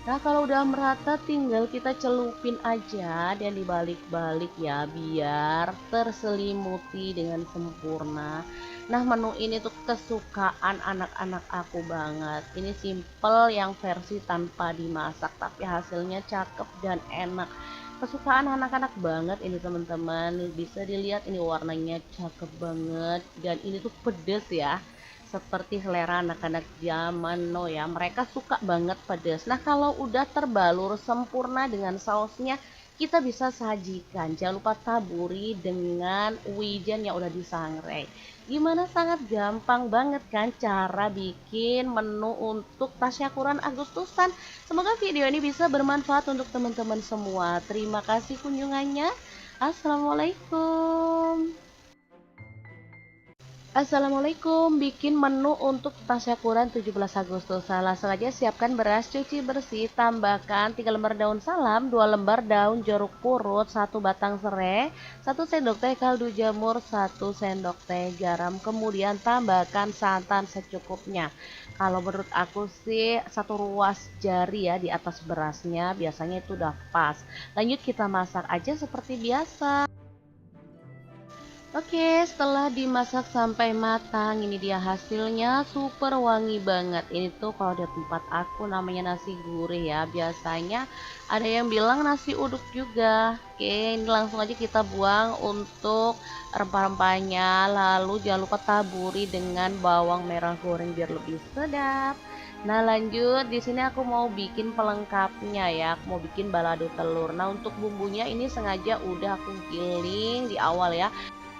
Nah kalau udah merata tinggal kita celupin aja dan dibalik-balik ya biar terselimuti dengan sempurna. Nah menu ini tuh kesukaan anak-anak aku banget. Ini simple yang versi tanpa dimasak tapi hasilnya cakep dan enak. Kesukaan anak-anak banget ini teman-teman. Bisa dilihat ini warnanya cakep banget dan ini tuh pedes ya, seperti selera anak-anak zaman no ya, mereka suka banget pedas. Nah kalau udah terbalur sempurna dengan sausnya, kita bisa sajikan. Jangan lupa taburi dengan wijen yang udah disangrai. Gimana, sangat gampang banget kan cara bikin menu untuk tasyakuran Agustusan. Semoga video ini bisa bermanfaat untuk teman-teman semua. Terima kasih kunjungannya. Assalamualaikum. Assalamualaikum, bikin menu untuk tasyakuran 17 Agustus. Langsung aja siapkan beras, cuci bersih, tambahkan 3 lembar daun salam, 2 lembar daun jeruk purut, 1 batang serai, 1 sendok teh kaldu jamur, 1 sendok teh garam. Kemudian tambahkan santan secukupnya. Kalau menurut aku sih 1 ruas jari ya di atas berasnya, biasanya itu udah pas. Lanjut kita masak aja seperti biasa. Oke, setelah dimasak sampai matang, ini dia hasilnya, super wangi banget. Ini tuh kalau di tempat aku namanya nasi gurih ya. Biasanya ada yang bilang nasi uduk juga. Oke, ini langsung aja kita buang untuk rempah-rempahnya. Lalu jangan lupa taburi dengan bawang merah goreng biar lebih sedap. Nah, lanjut di sini aku mau bikin pelengkapnya ya. Aku mau bikin balado telur. Nah, untuk bumbunya ini sengaja udah aku giling di awal ya.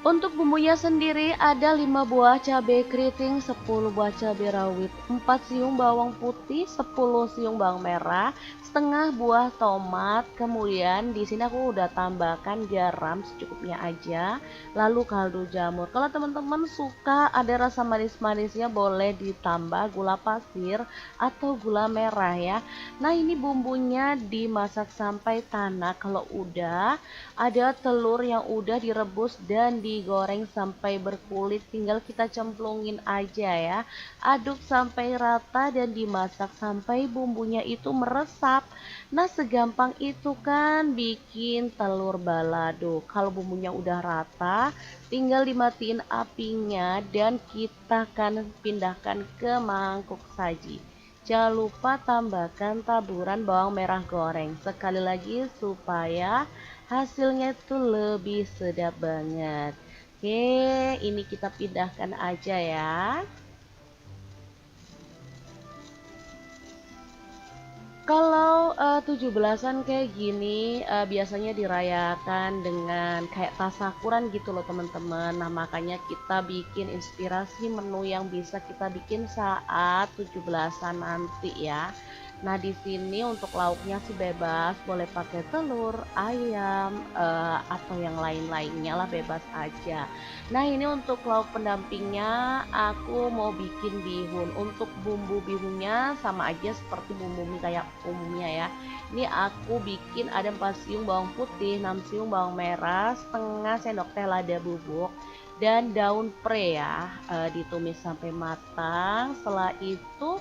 Untuk bumbunya sendiri ada 5 buah cabai keriting, 10 buah cabai rawit, 4 siung bawang putih, 10 siung bawang merah, setengah buah tomat. Kemudian di sini aku udah tambahkan garam secukupnya aja, lalu kaldu jamur. Kalau teman-teman suka ada rasa manis-manisnya boleh ditambah gula pasir atau gula merah ya. Nah, ini bumbunya dimasak sampai tanak. Kalau udah ada telur yang udah direbus dan digoreng sampai berkulit, tinggal kita cemplungin aja ya. Aduk sampai rata dan dimasak sampai bumbunya itu meresap. Nah, segampang itu kan bikin telur balado. Kalau bumbunya udah rata, tinggal dimatiin apinya dan kita akan pindahkan ke mangkuk saji. Jangan lupa tambahkan taburan bawang merah goreng sekali lagi supaya hasilnya itu lebih sedap banget. Oke, ini kita pindahkan aja ya. Kalau 17-an kayak gini biasanya dirayakan dengan kayak tasakuran gitu loh teman-teman. Nah, makanya kita bikin inspirasi menu yang bisa kita bikin saat 17-an nanti ya. Nah, di sini untuk lauknya sih bebas, boleh pakai telur, ayam, atau yang lain-lainnya lah, bebas aja. Nah, ini untuk lauk pendampingnya aku mau bikin bihun. Untuk bumbu bihunnya sama aja seperti bumbu mie kayak umumnya ya. Ini aku bikin ada 4 siung bawang putih, 6 siung bawang merah, setengah sendok teh lada bubuk, dan daun pre ya, ditumis sampai matang. Setelah itu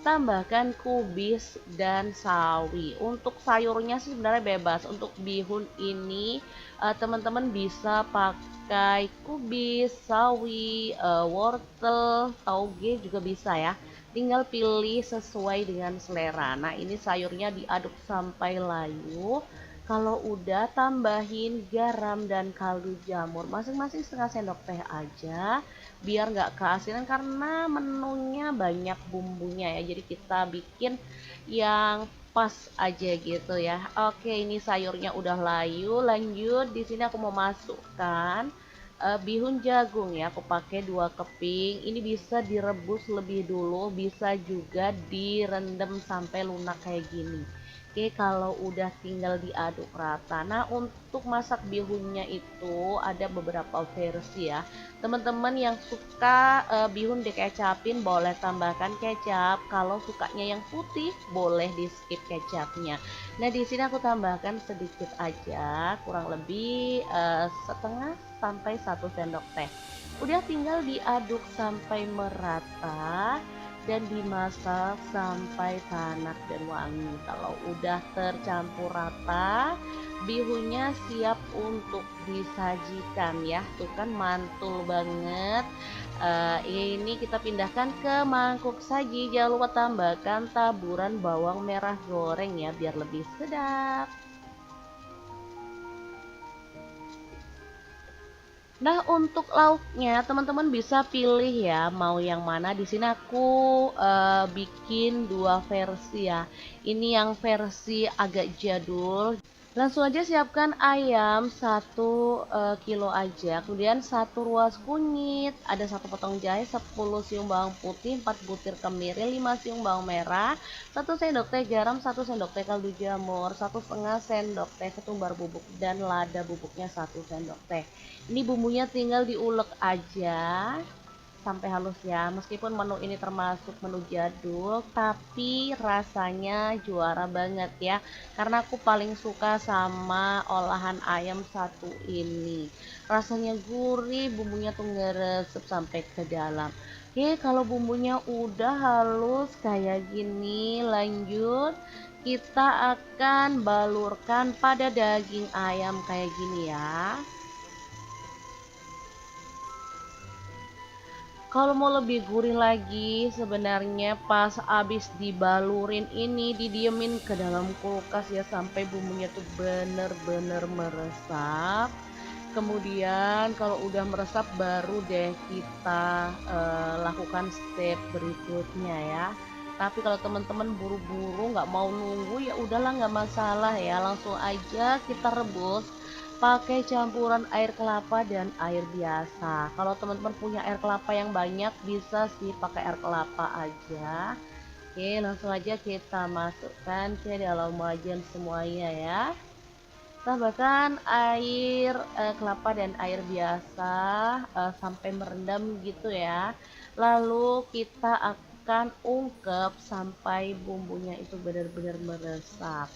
tambahkan kubis dan sawi. Untuk sayurnya sih sebenarnya bebas. Untuk bihun ini teman-teman bisa pakai kubis, sawi, wortel, tauge juga bisa ya. Tinggal pilih sesuai dengan selera. Nah, ini sayurnya diaduk sampai layu. Kalau udah tambahin garam dan kaldu jamur masing-masing setengah sendok teh aja biar nggak keasinan karena menunya banyak bumbunya ya. Jadi kita bikin yang pas aja gitu ya. Oke, ini sayurnya udah layu. Lanjut di sini aku mau masukkan bihun jagung ya. Aku pakai 2 keping. Ini bisa direbus lebih dulu, bisa juga direndam sampai lunak kayak gini. Oke, kalau udah tinggal diaduk rata. Nah, untuk masak bihunnya itu ada beberapa versi ya. Teman-teman yang suka bihun dikecapin boleh tambahkan kecap. Kalau sukanya yang putih boleh di skip kecapnya. Nah, di sini aku tambahkan sedikit aja, kurang lebih setengah sampai 1 sendok teh. Udah tinggal diaduk sampai merata dan dimasak sampai tanak dan wangi. Kalau udah tercampur rata, bihunnya siap untuk disajikan ya. Tuh kan mantul banget. Ini kita pindahkan ke mangkuk saji. Jangan lupa tambahkan taburan bawang merah goreng ya biar lebih sedap. Nah, untuk lauknya teman-teman bisa pilih ya mau yang mana. Di sini aku bikin 2 versi ya. Ini yang versi agak jadul. Langsung aja siapkan ayam 1 kilo aja, kemudian 1 ruas kunyit, ada 1 potong jahe, 10 siung bawang putih, 4 butir kemiri, 5 siung bawang merah, 1 sendok teh garam, 1 sendok teh kaldu jamur, 1,5 sendok teh ketumbar bubuk, dan lada bubuknya 1 sendok teh. Ini bumbunya tinggal diulek aja sampai halus ya. Meskipun menu ini termasuk menu jadul, tapi rasanya juara banget ya. Karena aku paling suka sama olahan ayam satu ini. Rasanya gurih, bumbunya tuh ngeresep sampai ke dalam. Oke, kalau bumbunya udah halus kayak gini, lanjut kita akan balurkan pada daging ayam kayak gini ya. Kalau mau lebih gurih lagi, sebenarnya pas abis dibalurin ini didiemin ke dalam kulkas ya sampai bumbunya tuh bener-bener meresap. Kemudian kalau udah meresap baru deh kita lakukan step berikutnya ya. Tapi kalau teman-teman buru-buru nggak mau nunggu ya udahlah, nggak masalah ya, langsung aja kita rebus pakai campuran air kelapa dan air biasa. Kalau teman-teman punya air kelapa yang banyak bisa sih pakai air kelapa aja. Oke, langsung aja kita masukkan ke dalam wajan semuanya ya. Tambahkan air kelapa dan air biasa sampai merendam gitu ya. Lalu kita akan ungkep sampai bumbunya itu benar-benar meresap.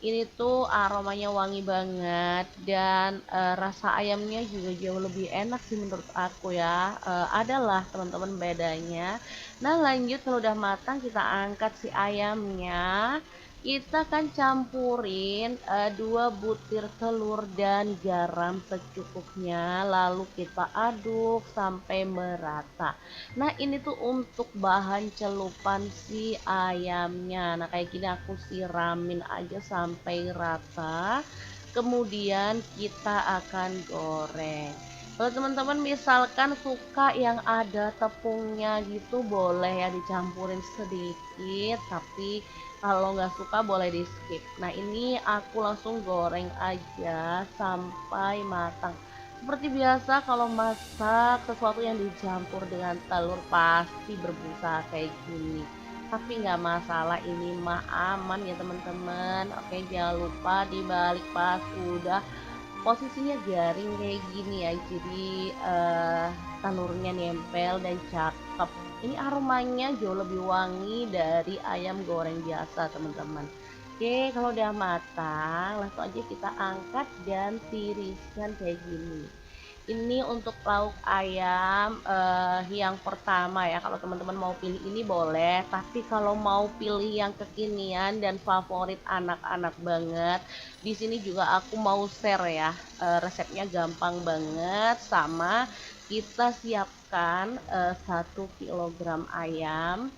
Ini tuh aromanya wangi banget dan rasa ayamnya juga jauh lebih enak sih menurut aku ya. Adalah teman-teman bedanya. Nah, lanjut kalau udah matang kita angkat si ayamnya. Kita akan campurin 2 butir telur dan garam secukupnya, lalu kita aduk sampai merata. Nah, ini tuh untuk bahan celupan si ayamnya. Nah, kayak gini aku siramin aja sampai rata. Kemudian kita akan goreng. Kalau teman-teman misalkan suka yang ada tepungnya gitu, boleh ya dicampurin sedikit, tapi kalau nggak suka boleh di skip. Nah, ini aku langsung goreng aja sampai matang. Seperti biasa kalau masak sesuatu yang dicampur dengan telur pasti berbusa kayak gini. Tapi nggak masalah, ini mah aman ya teman-teman. Oke, jangan lupa dibalik pas udah posisinya garing kayak gini ya. Jadi telurnya nempel dan cakep. Ini aromanya jauh lebih wangi dari ayam goreng biasa teman-teman. Oke, kalau udah matang langsung aja kita angkat dan tiriskan kayak gini. Ini untuk lauk ayam yang pertama ya. Kalau teman-teman mau pilih ini boleh, tapi kalau mau pilih yang kekinian dan favorit anak-anak banget, di sini juga aku mau share ya. Resepnya gampang banget, sama kita siapkan 1 kilogram ayam.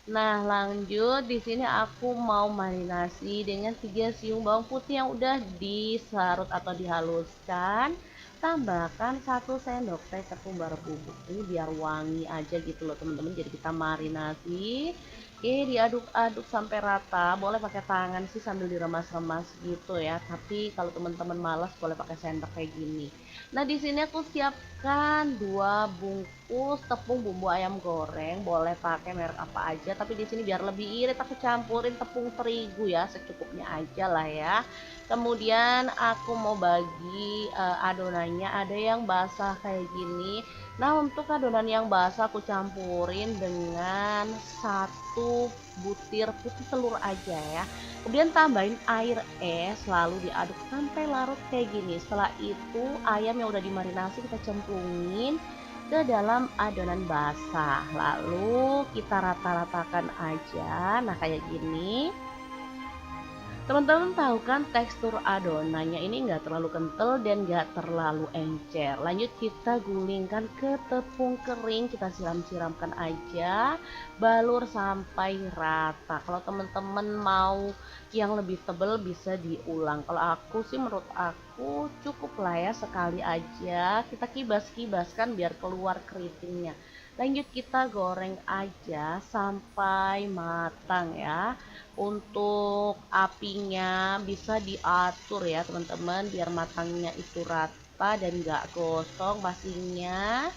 Nah, lanjut di sini aku mau marinasi dengan 3 siung bawang putih yang udah disarut atau dihaluskan. Tambahkan 1 sendok teh ketumbar bubuk. Ini biar wangi aja gitu loh teman-teman. Jadi kita marinasi. Oke, diaduk-aduk sampai rata. Boleh pakai tangan sih sambil diremas-remas gitu ya. Tapi kalau teman-teman malas boleh pakai sendok kayak gini. Nah, di sini aku siapkan 2 bungkus tepung bumbu ayam goreng. Boleh pakai merek apa aja, tapi di sini biar lebih irit aku campurin tepung terigu ya, secukupnya aja lah ya. Kemudian aku mau bagi adonannya, ada yang basah kayak gini. Nah, untuk adonan yang basah aku campurin dengan 1 butir putih telur aja ya. Kemudian tambahin air es, lalu diaduk sampai larut kayak gini. Setelah itu ayam yang udah dimarinasi kita cemplungin ke dalam adonan basah, lalu kita rata-ratakan aja. Nah, kayak gini. Teman-teman tahu kan tekstur adonannya ini nggak terlalu kental dan nggak terlalu encer. Lanjut kita gulingkan ke tepung kering, kita siram-siramkan aja, balur sampai rata. Kalau teman-teman mau yang lebih tebal bisa diulang. Kalau aku sih menurut aku cukup lah ya sekali aja. Kita kibas-kibaskan biar keluar keritingnya. Lanjut kita goreng aja sampai matang ya. Untuk apinya bisa diatur ya teman-teman, biar matangnya itu rata dan gak gosong pastinya.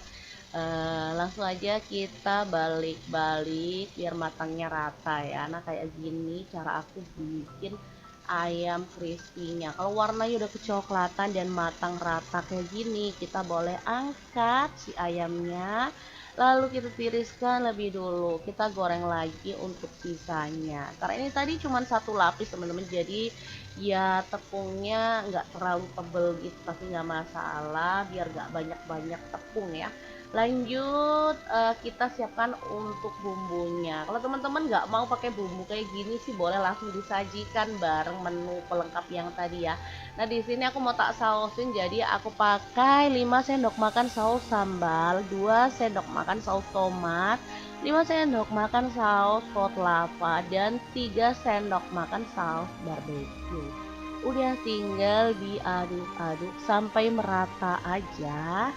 Langsung aja kita balik-balik biar matangnya rata ya. Nah kayak gini cara aku bikin ayam crispy-nya. Kalau warnanya udah kecoklatan dan matang rata kayak gini, kita boleh angkat si ayamnya. Lalu kita tiriskan lebih dulu. Kita goreng lagi untuk sisanya. Karena ini tadi cuma satu lapis teman-teman. Jadi ya tepungnya nggak terlalu tebel gitu, tapi nggak masalah. Biar nggak banyak-banyak tepung ya. Lanjut kita siapkan untuk bumbunya. Kalau teman-teman nggak mau pakai bumbu kayak gini sih boleh langsung disajikan bareng menu pelengkap yang tadi ya. Nah di sini aku mau tak sausin, jadi aku pakai 5 sendok makan saus sambal, 2 sendok makan saus tomat, 5 sendok makan saus hot lava, dan 3 sendok makan saus barbecue. Udah tinggal diaduk-aduk sampai merata aja.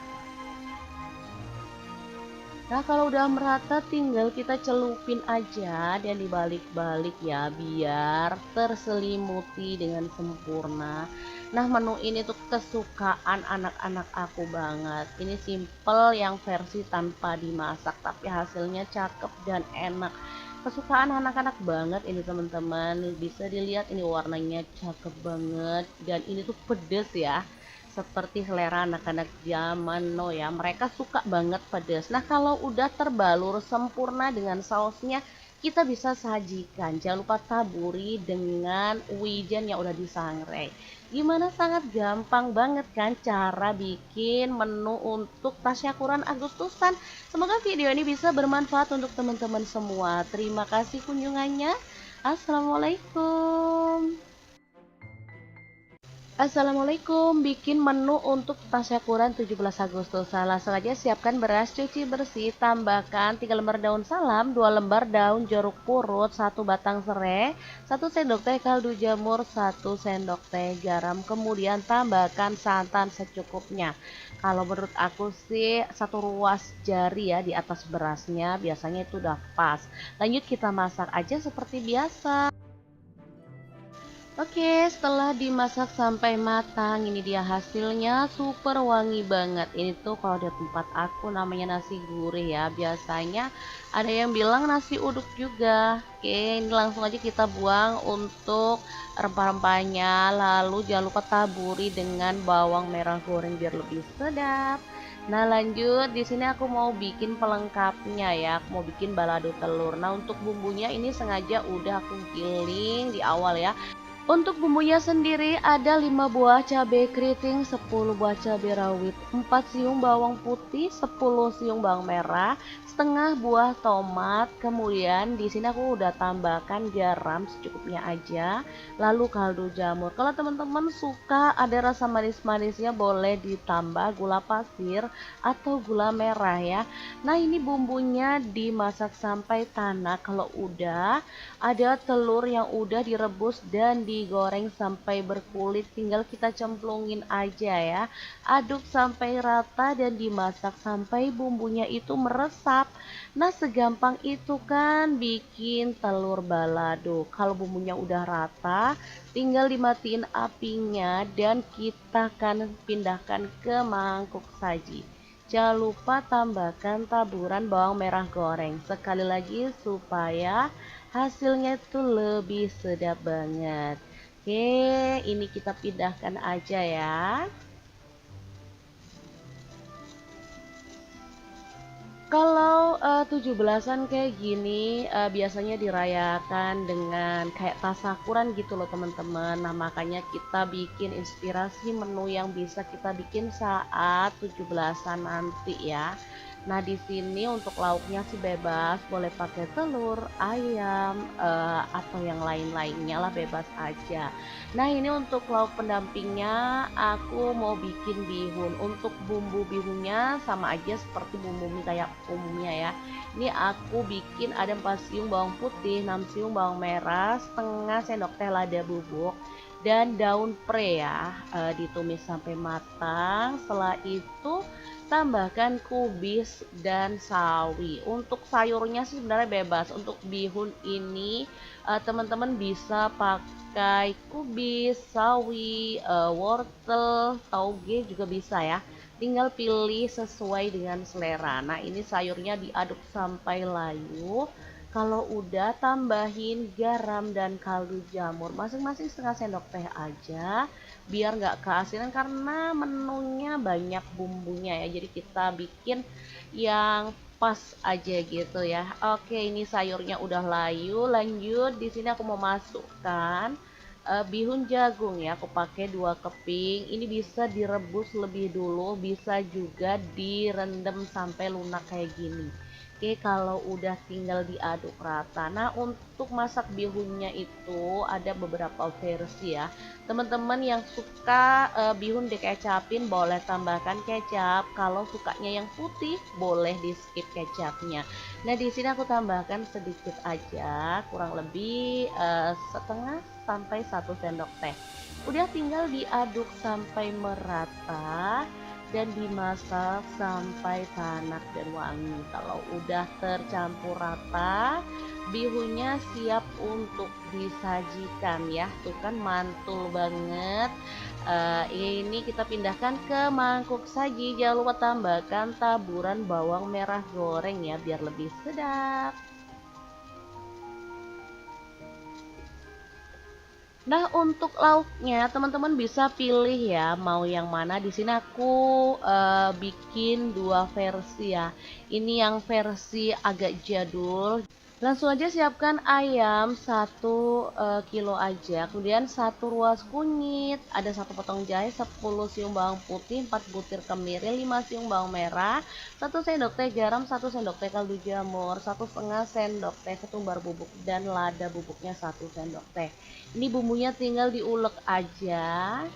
Nah kalau udah merata tinggal kita celupin aja dan dibalik-balik ya biar terselimuti dengan sempurna. Nah menu ini tuh kesukaan anak-anak aku banget. Ini simple yang versi tanpa dimasak tapi hasilnya cakep dan enak. Kesukaan anak-anak banget ini teman-teman. Bisa dilihat ini warnanya cakep banget dan ini tuh pedes ya, seperti selera anak-anak zaman no ya, mereka suka banget pedas. Nah kalau udah terbalur sempurna dengan sausnya, kita bisa sajikan. Jangan lupa taburi dengan wijen yang udah disangrai. Gimana, sangat gampang banget kan cara bikin menu untuk tasyakuran Agustusan. Semoga video ini bisa bermanfaat untuk teman-teman semua. Terima kasih kunjungannya. Assalamualaikum. Assalamualaikum, bikin menu untuk tasyakuran 17 Agustus. Langsung aja siapkan beras, cuci bersih, tambahkan 3 lembar daun salam, 2 lembar daun jeruk purut, 1 batang serai, 1 sendok teh kaldu jamur, 1 sendok teh garam, kemudian tambahkan santan secukupnya. Kalau menurut aku sih 1 ruas jari ya di atas berasnya, biasanya itu udah pas. Lanjut kita masak aja seperti biasa. Oke, setelah dimasak sampai matang, ini dia hasilnya super wangi banget. Ini tuh kalau di tempat aku namanya nasi gurih ya. Biasanya ada yang bilang nasi uduk juga. Oke, ini langsung aja kita buang untuk rempah-rempahnya. Lalu jangan lupa taburi dengan bawang merah goreng biar lebih sedap. Nah, lanjut di sini aku mau bikin pelengkapnya ya. Aku mau bikin balado telur. Nah, untuk bumbunya ini sengaja udah aku giling di awal ya. Untuk bumbunya sendiri ada 5 buah cabai keriting, 10 buah cabai rawit, 4 siung bawang putih, 10 siung bawang merah, setengah buah tomat. Kemudian di sini aku udah tambahkan garam secukupnya aja, lalu kaldu jamur. Kalau teman-teman suka ada rasa manis-manisnya boleh ditambah gula pasir atau gula merah ya. Nah, ini bumbunya dimasak sampai tanak. Kalau udah ada telur yang udah direbus dan digoreng sampai berkulit, tinggal kita cemplungin aja ya. Aduk sampai rata dan dimasak sampai bumbunya itu meresap. Nah segampang itu kan bikin telur balado. Kalau bumbunya udah rata, tinggal dimatiin apinya dan kita akan pindahkan ke mangkuk saji. Jangan lupa tambahkan taburan bawang merah goreng sekali lagi supaya hasilnya itu lebih sedap banget. Oke, ini kita pindahkan aja ya. Kalau 17-an kayak gini biasanya dirayakan dengan kayak tasakuran gitu loh teman-teman. Nah makanya kita bikin inspirasi menu yang bisa kita bikin saat 17-an nanti ya. Nah di sini untuk lauknya sih bebas, boleh pakai telur, ayam, atau yang lain-lainnya lah, bebas aja. Nah ini untuk lauk pendampingnya aku mau bikin bihun. Untuk bumbu bihunnya sama aja seperti bumbu mie kayak umumnya ya. Ini aku bikin ada 4 siung bawang putih, 6 siung bawang merah, setengah sendok teh lada bubuk, dan daun pre ya, ditumis sampai matang. Setelah itu tambahkan kubis dan sawi. Untuk sayurnya sih sebenarnya bebas. Untuk bihun ini teman-teman bisa pakai kubis, sawi, wortel, tauge juga bisa ya. Tinggal pilih sesuai dengan selera. Nah, ini sayurnya diaduk sampai layu. Kalau udah, tambahin garam dan kaldu jamur masing-masing setengah sendok teh aja, biar nggak keasinan karena menunya banyak bumbunya ya. Jadi kita bikin yang pas aja gitu ya. Oke, ini sayurnya udah layu. Lanjut, di sini aku mau masukkan bihun jagung ya. Aku pakai 2 keping. Ini bisa direbus lebih dulu, bisa juga direndam sampai lunak kayak gini. Oke, kalau udah tinggal diaduk rata. Nah, untuk masak bihunnya itu ada beberapa versi ya. Teman-teman yang suka bihun dikecapin boleh tambahkan kecap. Kalau sukanya yang putih boleh di skip kecapnya. Nah, di sini aku tambahkan sedikit aja, kurang lebih setengah sampai 1 sendok teh. Udah tinggal diaduk sampai merata dan dimasak sampai tanak dan wangi. Kalau udah tercampur rata, bihunnya siap untuk disajikan ya. Tuh kan mantul banget. Ini kita pindahkan ke mangkuk saji. Jangan lupa tambahkan taburan bawang merah goreng ya biar lebih sedap. Nah, untuk lauknya teman-teman bisa pilih ya mau yang mana. Di sini aku bikin 2 versi ya. Ini yang versi agak jadul. Langsung aja siapkan ayam 1 kilo aja, kemudian 1 ruas kunyit, ada 1 potong jahe, 10 siung bawang putih, 4 butir kemiri, 5 siung bawang merah, 1 sendok teh garam, 1 sendok teh kaldu jamur, 1,5 sendok teh ketumbar bubuk, dan lada bubuknya 1 sendok teh. Ini bumbunya tinggal diulek aja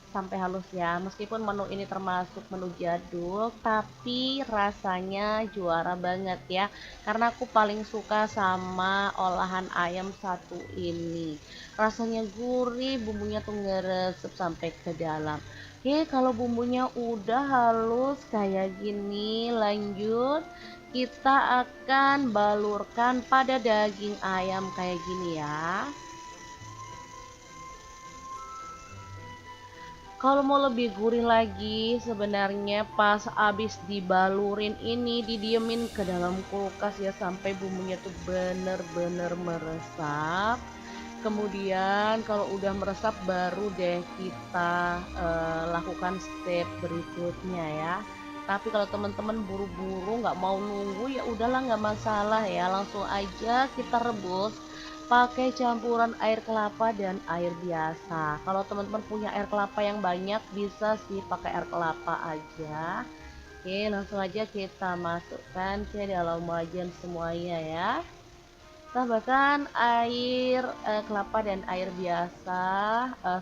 sampai halus ya. Meskipun menu ini termasuk menu jadul, tapi rasanya juara banget ya. Karena aku paling suka sama olahan ayam satu ini. Rasanya gurih, bumbunya tuh ngeresep sampai ke dalam. Oke, kalau bumbunya udah halus kayak gini, lanjut kita akan balurkan pada daging ayam kayak gini ya. Kalau mau lebih gurih lagi, sebenarnya pas abis dibalurin ini didiemin ke dalam kulkas ya sampai bumbunya tuh bener-bener meresap. Kemudian kalau udah meresap baru deh kita lakukan step berikutnya ya. Tapi kalau teman-teman buru-buru nggak mau nunggu ya udahlah, nggak masalah ya, langsung aja kita rebus pakai campuran air kelapa dan air biasa. Kalau teman-teman punya air kelapa yang banyak bisa sih pakai air kelapa aja. Oke, langsung aja kita masukkan ke dalam wajan semuanya ya. Tambahkan air kelapa dan air biasa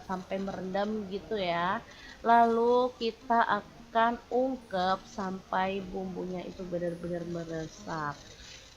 sampai merendam gitu ya. Lalu kita akan ungkep sampai bumbunya itu benar-benar meresap.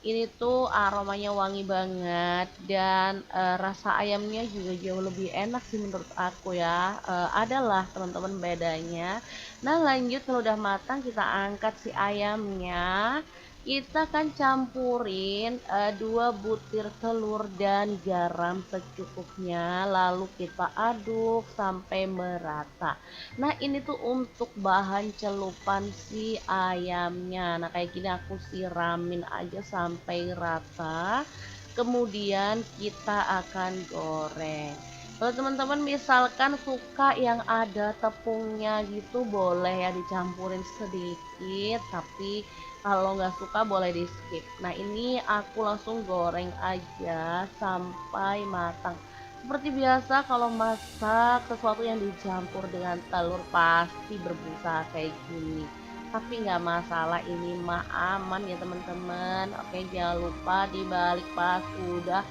Ini tuh aromanya wangi banget dan rasa ayamnya juga jauh lebih enak sih menurut aku ya. Adalah teman-teman bedanya. Nah, lanjut kalau udah matang kita angkat si ayamnya. Kita akan campurin 2 butir telur dan garam secukupnya, lalu kita aduk sampai merata. Nah, ini tuh untuk bahan celupan si ayamnya. Nah, kayak gini aku siramin aja sampai rata. Kemudian kita akan goreng. Kalau teman-teman misalkan suka yang ada tepungnya gitu, boleh ya dicampurin sedikit, tapi kalau nggak suka boleh di skip. Nah, ini aku langsung goreng aja sampai matang. Seperti biasa kalau masak sesuatu yang dicampur dengan telur pasti berbusa kayak gini. Tapi nggak masalah, ini mah aman ya teman-teman. Oke, jangan lupa dibalik pas udah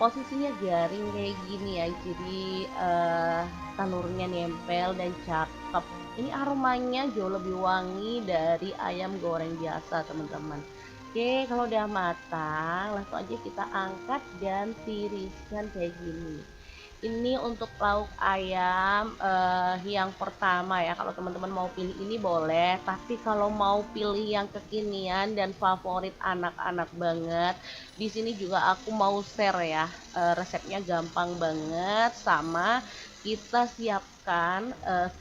posisinya garing kayak gini ya. Jadi telurnya nempel dan cakep. Ini aromanya jauh lebih wangi dari ayam goreng biasa teman-teman. Oke, kalau udah matang langsung aja kita angkat dan tiriskan kayak gini. Ini untuk lauk ayam yang pertama ya. Kalau teman-teman mau pilih ini boleh, tapi kalau mau pilih yang kekinian dan favorit anak-anak banget, di sini juga aku mau share ya. Resepnya gampang banget, sama kita siapkan 1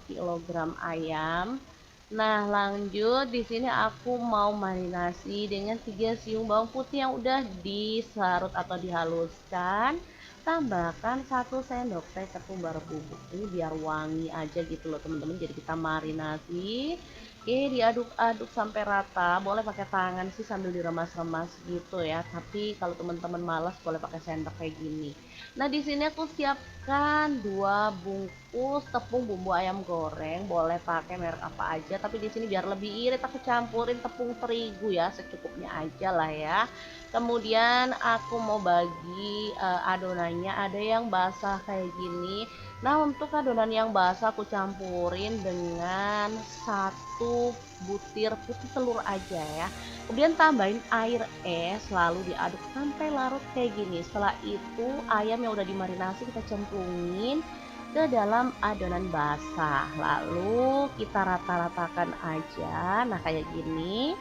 kilogram ayam. Nah, lanjut di sini aku mau marinasi dengan 3 siung bawang putih yang udah disarut atau dihaluskan. Tambahkan 1 sendok teh tepung bubuk. Ini biar wangi aja gitu loh teman-teman. Jadi kita marinasi. Oke, diaduk-aduk sampai rata. Boleh pakai tangan sih sambil diremas-remas gitu ya. Tapi kalau teman-teman malas boleh pakai sendok kayak gini. Nah, di sini aku siapkan 2 bungkus tepung bumbu ayam goreng. Boleh pakai merek apa aja, tapi di sini biar lebih irit aku campurin tepung terigu ya, secukupnya aja lah ya. Kemudian aku mau bagi adonannya, ada yang basah kayak gini. Nah, untuk adonan yang basah aku campurin dengan 1 butir putih telur aja ya. Kemudian tambahin air es, lalu diaduk sampai larut kayak gini. Setelah itu ayam yang udah dimarinasi kita cemplungin ke dalam adonan basah. Lalu kita rata-ratakan aja. Nah, kayak gini.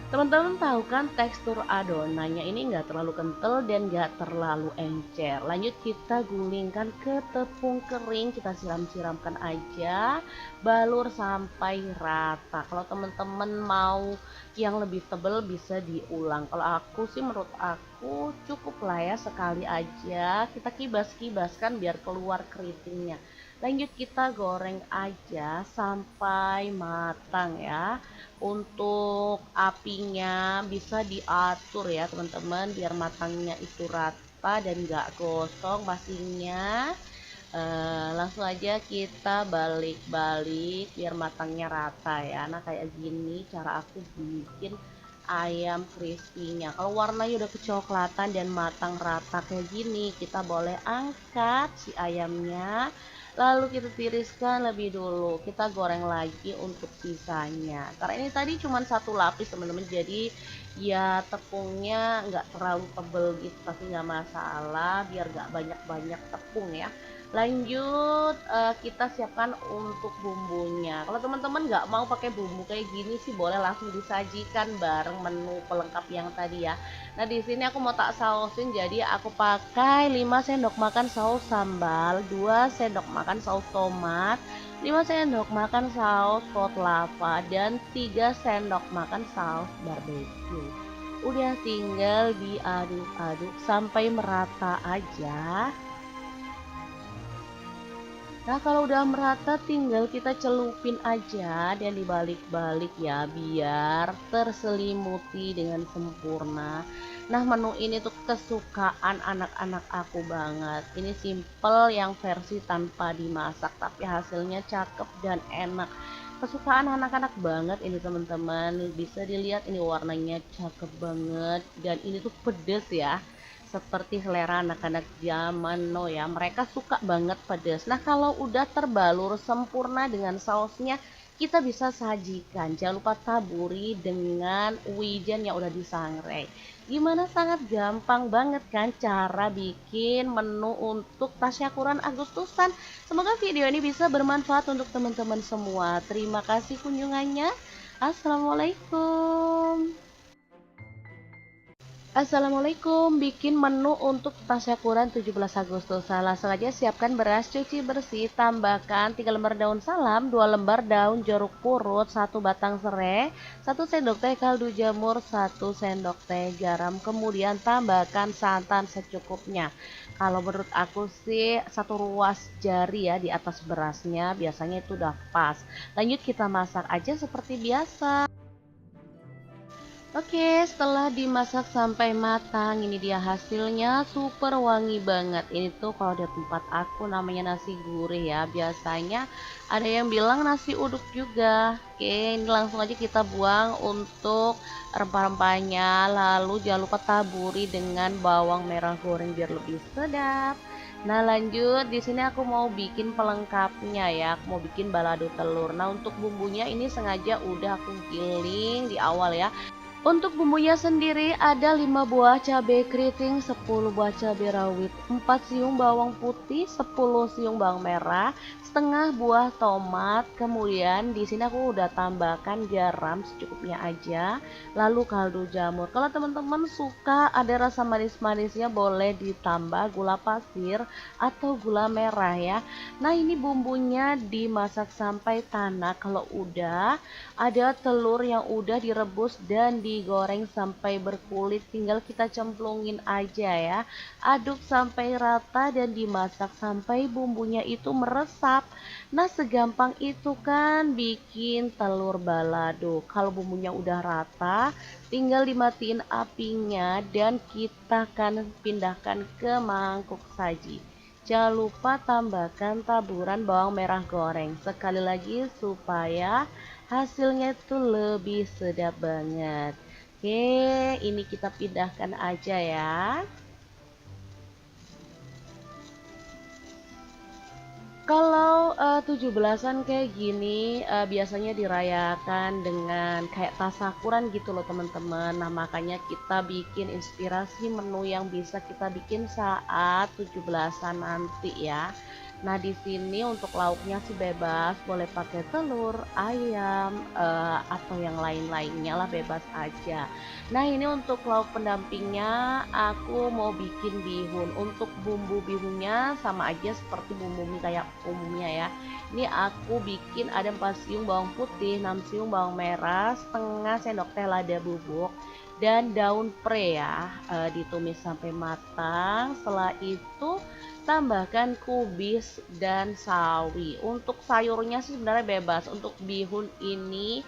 Teman-teman tahu kan tekstur adonannya ini nggak terlalu kental dan nggak terlalu encer. Lanjut kita gulingkan ke tepung kering, kita siram-siramkan aja, balur sampai rata. Kalau teman-teman mau yang lebih tebal bisa diulang. Kalau aku sih menurut aku cukup lah ya, sekali aja kita kibas-kibaskan biar keluar keritingnya. Lanjut kita goreng aja sampai matang ya. Untuk apinya bisa diatur ya teman-teman, biar matangnya itu rata dan gak gosong pastinya. Langsung aja kita balik-balik biar matangnya rata ya. Nah, kayak gini cara aku bikin ayam crispy-nya. Kalau warnanya udah kecoklatan dan matang rata kayak gini, kita boleh angkat si ayamnya. Lalu kita tiriskan lebih dulu. Kita goreng lagi untuk sisanya. Karena ini tadi cuma 1 lapis teman-teman. Jadi ya tepungnya nggak terlalu tebel gitu. Tapi nggak masalah. Biar nggak banyak-banyak tepung ya. Lanjut kita siapkan untuk bumbunya. Kalau teman-teman nggak mau pakai bumbu kayak gini sih boleh langsung disajikan bareng menu pelengkap yang tadi ya. Nah, di sini aku mau tak sausin, jadi aku pakai 5 sendok makan saus sambal, 2 sendok makan saus tomat, 5 sendok makan saus pot lava, dan 3 sendok makan saus barbecue. Udah tinggal diaduk-aduk sampai merata aja. Nah, kalau udah merata tinggal kita celupin aja dan dibalik-balik ya biar terselimuti dengan sempurna. Nah, menu ini tuh kesukaan anak-anak aku banget. Ini simple yang versi tanpa dimasak tapi hasilnya cakep dan enak. Kesukaan anak-anak banget ini teman-teman. Bisa dilihat ini warnanya cakep banget dan ini tuh pedes ya, seperti selera anak-anak zaman no ya, mereka suka banget pedas. Nah, kalau udah terbalur sempurna dengan sausnya, kita bisa sajikan. Jangan lupa taburi dengan wijen yang udah disangrai. Gimana, sangat gampang banget kan cara bikin menu untuk tasyakuran Agustusan. Semoga video ini bisa bermanfaat untuk teman-teman semua. Terima kasih kunjungannya. Assalamualaikum. Assalamualaikum, bikin menu untuk tasyakuran 17 Agustus. Langsung aja siapkan beras, cuci bersih, tambahkan 3 lembar daun salam, 2 lembar daun jeruk purut, 1 batang serai, 1 sendok teh kaldu jamur, 1 sendok teh garam, kemudian tambahkan santan secukupnya. Kalau menurut aku sih 1 ruas jari ya di atas berasnya, biasanya itu udah pas. Lanjut kita masak aja seperti biasa. Oke, setelah dimasak sampai matang, ini dia hasilnya, super wangi banget. Ini tuh kalau di tempat aku namanya nasi gurih ya. Biasanya ada yang bilang nasi uduk juga. Oke, ini langsung aja kita buang untuk rempah-rempahnya. Lalu jangan lupa taburi dengan bawang merah goreng biar lebih sedap. Nah, lanjut di sini aku mau bikin pelengkapnya ya. Aku mau bikin balado telur. Nah, untuk bumbunya ini sengaja udah aku giling di awal ya. Untuk bumbunya sendiri ada 5 buah cabai keriting, 10 buah cabai rawit, 4 siung bawang putih, 10 siung bawang merah, setengah buah tomat. Kemudian di sini aku udah tambahkan garam secukupnya aja, lalu kaldu jamur. Kalau teman-teman suka ada rasa manis-manisnya boleh ditambah gula pasir atau gula merah ya. Nah, ini bumbunya dimasak sampai tanak. Kalau udah ada telur yang udah direbus dan digoreng sampai berkulit, tinggal kita cemplungin aja ya. Aduk sampai rata dan dimasak sampai bumbunya itu meresap. Nah, segampang itu kan bikin telur balado. Kalau bumbunya udah rata, tinggal dimatiin apinya dan kita akan pindahkan ke mangkuk saji. Jangan lupa tambahkan taburan bawang merah goreng sekali lagi supaya hasilnya itu lebih sedap banget. Oke, ini kita pindahkan aja ya. Kalau 17-an kayak gini biasanya dirayakan dengan kayak tasakuran gitu loh teman-teman. Nah, makanya kita bikin inspirasi menu yang bisa kita bikin saat 17-an nanti ya. Nah, di sini untuk lauknya sih bebas, boleh pakai telur, ayam, atau yang lain-lainnya lah bebas aja. Nah, ini untuk lauk pendampingnya aku mau bikin bihun. Untuk bumbu bihunnya sama aja seperti bumbu mie kayak umumnya ya. Ini aku bikin ada 4 siung bawang putih, 6 siung bawang merah, setengah sendok teh lada bubuk dan daun pre ya, ditumis sampai matang. Setelah itu tambahkan kubis dan sawi. Untuk sayurnya sih sebenarnya bebas. Untuk bihun ini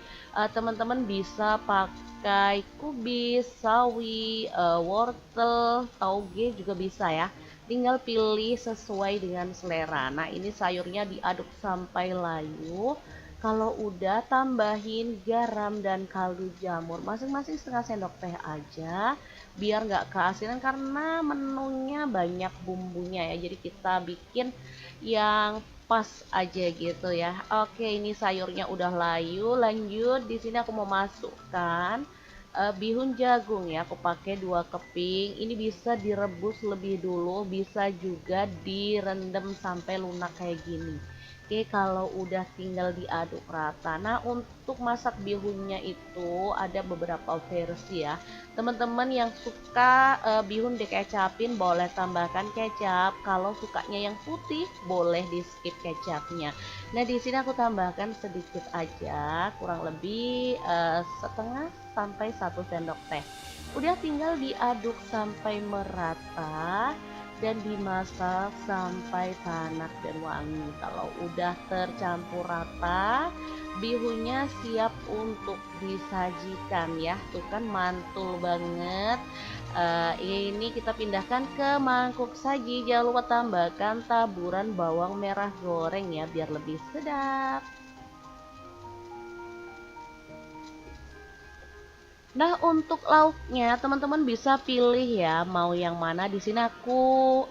teman-teman bisa pakai kubis, sawi, wortel, tauge juga bisa ya. Tinggal pilih sesuai dengan selera. Nah, ini sayurnya diaduk sampai layu. Kalau udah tambahin garam dan kaldu jamur masing-masing setengah sendok teh aja biar nggak keasinan karena menunya banyak bumbunya ya. Jadi kita bikin yang pas aja gitu ya. Oke, ini sayurnya udah layu. Lanjut di sini aku mau masukkan bihun jagung ya. Aku pakai 2 keping. Ini bisa direbus lebih dulu, bisa juga direndam sampai lunak kayak gini. Oke, kalau udah tinggal diaduk rata. Nah, untuk masak bihunnya itu ada beberapa versi ya. Teman-teman yang suka bihun dikecapin boleh tambahkan kecap. Kalau sukanya yang putih boleh di skip kecapnya. Nah, di sini aku tambahkan sedikit aja, kurang lebih setengah sampai 1 sendok teh. Udah tinggal diaduk sampai merata dan dimasak sampai tanak dan wangi. Kalau udah tercampur rata, bihunnya siap untuk disajikan ya. Tuh kan mantul banget. Ini kita pindahkan ke mangkuk saji. Jangan lupa tambahkan taburan bawang merah goreng ya biar lebih sedap. Nah, untuk lauknya teman-teman bisa pilih ya mau yang mana. Di sini aku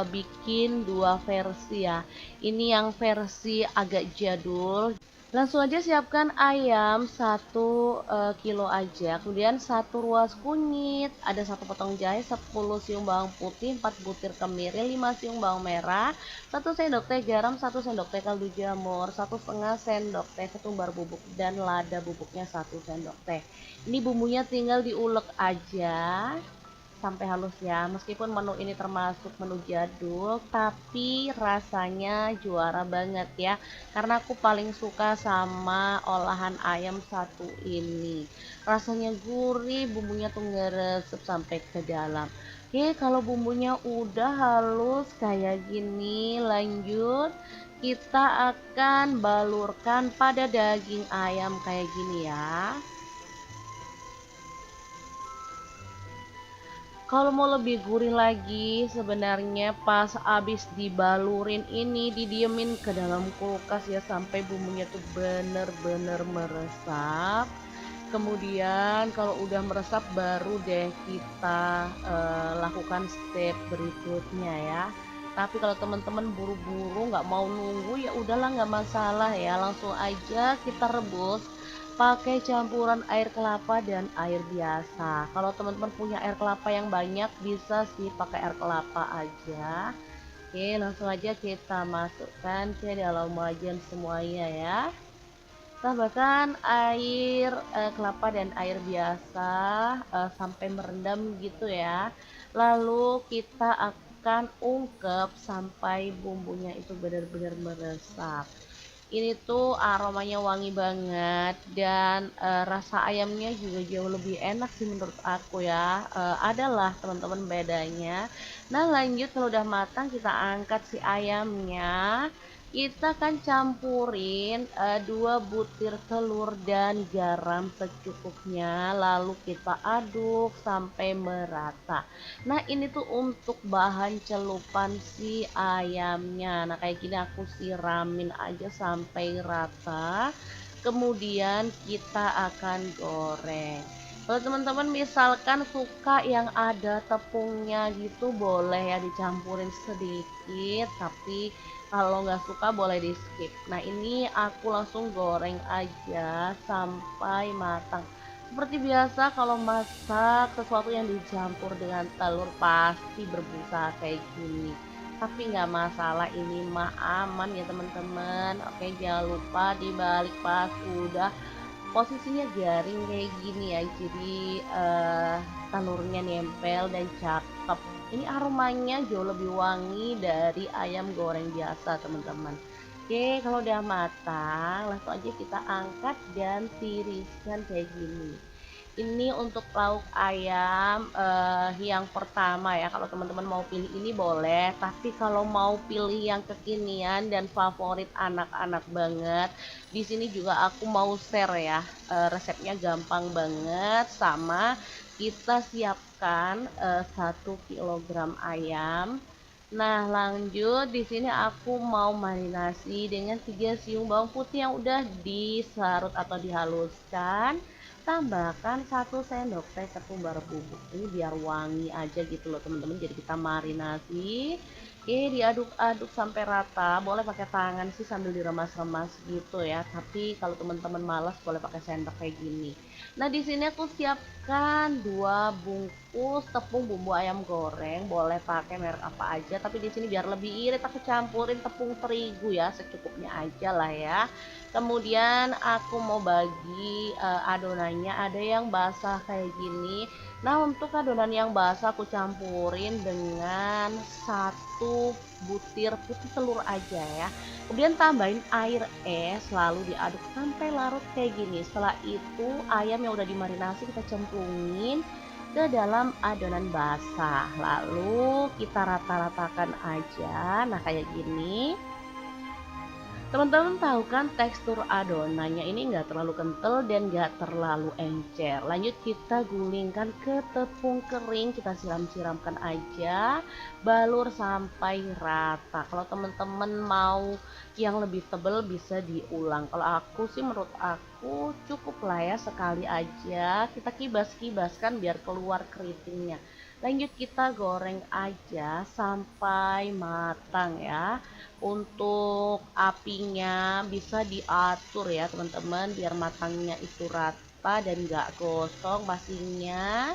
bikin 2 versi ya. Ini yang versi agak jadul. Langsung aja siapkan ayam 1 kilo aja. Kemudian 1 ruas kunyit, ada 1 potong jahe, 10 siung bawang putih, 4 butir kemiri, 5 siung bawang merah, 1 sendok teh garam, 1 sendok teh kaldu jamur, 1,5 sendok teh ketumbar bubuk dan lada bubuknya 1 sendok teh. Ini bumbunya tinggal diulek aja sampai halus ya. Meskipun menu ini termasuk menu jadul, tapi rasanya juara banget ya. Karena aku paling suka sama olahan ayam satu ini. Rasanya gurih, bumbunya tuh ngeresep sampai ke dalam. Oke, kalau bumbunya udah halus kayak gini, lanjut kita akan balurkan pada daging ayam kayak gini ya. Kalau mau lebih gurih lagi, sebenarnya pas abis dibalurin ini didiemin ke dalam kulkas ya sampai bumbunya tuh bener-bener meresap. Kemudian kalau udah meresap baru deh kita lakukan step berikutnya ya. Tapi kalau teman-teman buru-buru nggak mau nunggu ya udahlah nggak masalah ya, langsung aja kita rebus pakai campuran air kelapa dan air biasa. Kalau teman-teman punya air kelapa yang banyak, bisa sih pakai air kelapa aja. Oke, langsung aja kita masukkan ke dalam wajan semuanya ya. Tambahkan air kelapa dan air biasa sampai merendam gitu ya. Lalu kita akan ungkep sampai bumbunya itu benar-benar meresap. Ini tuh aromanya wangi banget dan rasa ayamnya juga jauh lebih enak sih menurut aku ya. Adalah teman-teman bedanya. Nah, lanjut kalau udah matang kita angkat si ayamnya. Kita kan campurin 2 butir telur dan garam secukupnya, lalu kita aduk sampai merata. Nah, ini tuh untuk bahan celupan si ayamnya. Nah, kayak gini aku siramin aja sampai rata. Kemudian kita akan goreng. Kalau teman-teman misalkan suka yang ada tepungnya gitu, boleh ya dicampurin sedikit, tapi kalau nggak suka boleh di skip. Nah, ini aku langsung goreng aja sampai matang. Seperti biasa kalau masak sesuatu yang dicampur dengan telur pasti berbusa kayak gini. Tapi nggak masalah, ini mah aman ya teman-teman. Oke, jangan lupa dibalik pas udah posisinya garing kayak gini ya, jadi telurnya nempel dan cakep. Ini aromanya jauh lebih wangi dari ayam goreng biasa teman-teman. Oke, kalau udah matang langsung aja kita angkat dan tiriskan kayak gini. Ini untuk lauk ayam yang pertama ya. Kalau teman-teman mau pilih ini boleh, tapi kalau mau pilih yang kekinian dan favorit anak-anak banget, di sini juga aku mau share ya. Resepnya gampang banget, sama kita siapkan 1 kilogram ayam. Nah, lanjut di sini aku mau marinasi dengan 3 siung bawang putih yang udah disarut atau dihaluskan. Tambahkan 1 sendok teh ketumbar bubuk. Ini biar wangi aja gitu loh teman-teman. Jadi kita marinasi. Oke, diaduk-aduk sampai rata. Boleh pakai tangan sih sambil diremas-remas gitu ya. Tapi kalau teman-teman malas boleh pakai sendok kayak gini. Nah, di sini aku siapkan 2 bungkus tepung bumbu ayam goreng. Boleh pakai merek apa aja, tapi di sini biar lebih irit aku campurin tepung terigu ya, secukupnya aja lah ya. Kemudian aku mau bagi adonannya, ada yang basah kayak gini. Nah, untuk adonan yang basah aku campurin dengan 1 butir putih telur aja ya. Kemudian tambahin air es, lalu diaduk sampai larut kayak gini. Setelah itu ayam yang udah dimarinasi kita cemplungin ke dalam adonan basah. Lalu kita rata-ratakan aja. Nah, kayak gini. Teman-teman tahu kan tekstur adonannya ini nggak terlalu kental dan nggak terlalu encer. Lanjut kita gulingkan ke tepung kering, kita siram-siramkan aja, balur sampai rata. Kalau teman-teman mau yang lebih tebal bisa diulang. Kalau aku sih menurut aku cukup lah ya, sekali aja kita kibas-kibaskan biar keluar keritingnya. Lanjut kita goreng aja sampai matang ya. Untuk apinya bisa diatur ya teman-teman, biar matangnya itu rata dan gak gosong pastinya.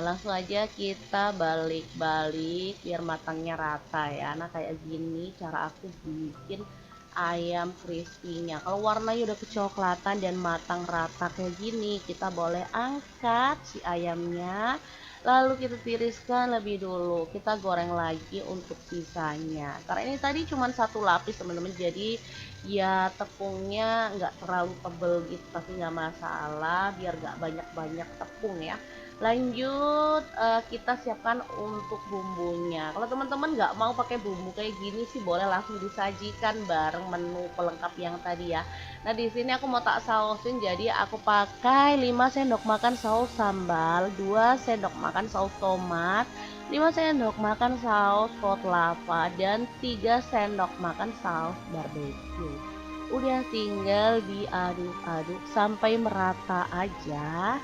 Langsung aja kita balik-balik biar matangnya rata ya. Nah, kayak gini cara aku bikin ayam crispy-nya. Kalau warnanya udah kecoklatan dan matang rata kayak gini, kita boleh angkat si ayamnya. Lalu kita tiriskan lebih dulu. Kita goreng lagi untuk sisanya. Karena ini tadi cuma 1 lapis teman-teman. Jadi ya tepungnya nggak terlalu tebel gitu. Tapi nggak masalah. Biar nggak banyak-banyak tepung ya. Lanjut kita siapkan untuk bumbunya. Kalau teman-teman nggak mau pakai bumbu kayak gini sih boleh langsung disajikan bareng menu pelengkap yang tadi ya. Nah, di sini aku mau tak sausin, jadi aku pakai 5 sendok makan saus sambal, 2 sendok makan saus tomat, 5 sendok makan saus pot lava, dan 3 sendok makan saus barbecue. Udah tinggal diaduk-aduk sampai merata aja.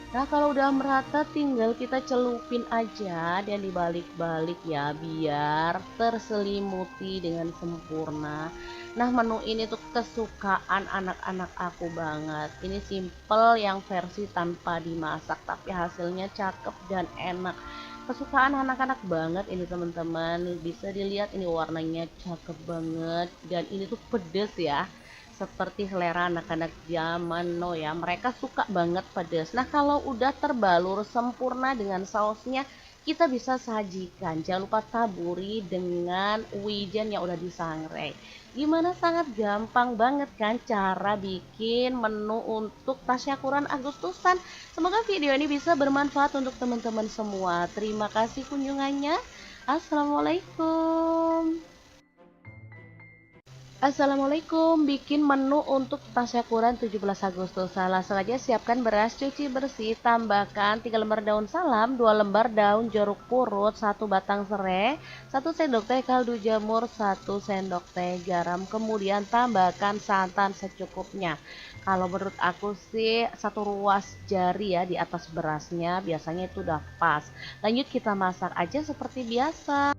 Nah, kalau udah merata tinggal kita celupin aja dan dibalik-balik ya biar terselimuti dengan sempurna. Nah, menu ini tuh kesukaan anak-anak aku banget. Ini simple yang versi tanpa dimasak tapi hasilnya cakep dan enak. Kesukaan anak-anak banget ini teman-teman. Bisa dilihat ini warnanya cakep banget dan ini tuh pedes ya, seperti selera anak-anak zaman no ya, mereka suka banget pedas. Nah, kalau udah terbalur sempurna dengan sausnya, kita bisa sajikan. Jangan lupa taburi dengan wijen yang udah disangrai. Gimana, sangat gampang banget kan cara bikin menu untuk tasyakuran Agustusan. Semoga video ini bisa bermanfaat untuk teman-teman semua. Terima kasih kunjungannya. Assalamualaikum. Assalamualaikum, bikin menu untuk tasyakuran 17 Agustus. Langsung aja siapkan beras, cuci bersih, tambahkan 3 lembar daun salam, 2 lembar daun jeruk purut, 1 batang serai, 1 sendok teh kaldu jamur, 1 sendok teh garam, kemudian tambahkan santan secukupnya. Kalau menurut aku sih 1 ruas jari ya di atas berasnya, biasanya itu udah pas. Lanjut kita masak aja seperti biasa.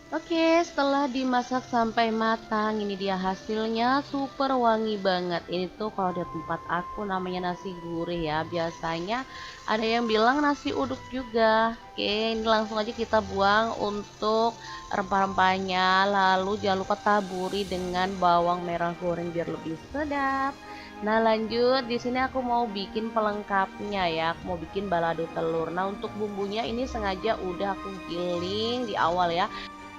Oke, setelah dimasak sampai matang, ini dia hasilnya super wangi banget. Ini tuh kalau di tempat aku namanya nasi gurih ya. Biasanya ada yang bilang nasi uduk juga. Oke, ini langsung aja kita buang untuk rempah-rempahnya. Lalu jangan lupa taburi dengan bawang merah goreng biar lebih sedap. Nah, lanjut di sini aku mau bikin pelengkapnya ya. Aku mau bikin balado telur. Nah, untuk bumbunya ini sengaja udah aku giling di awal ya.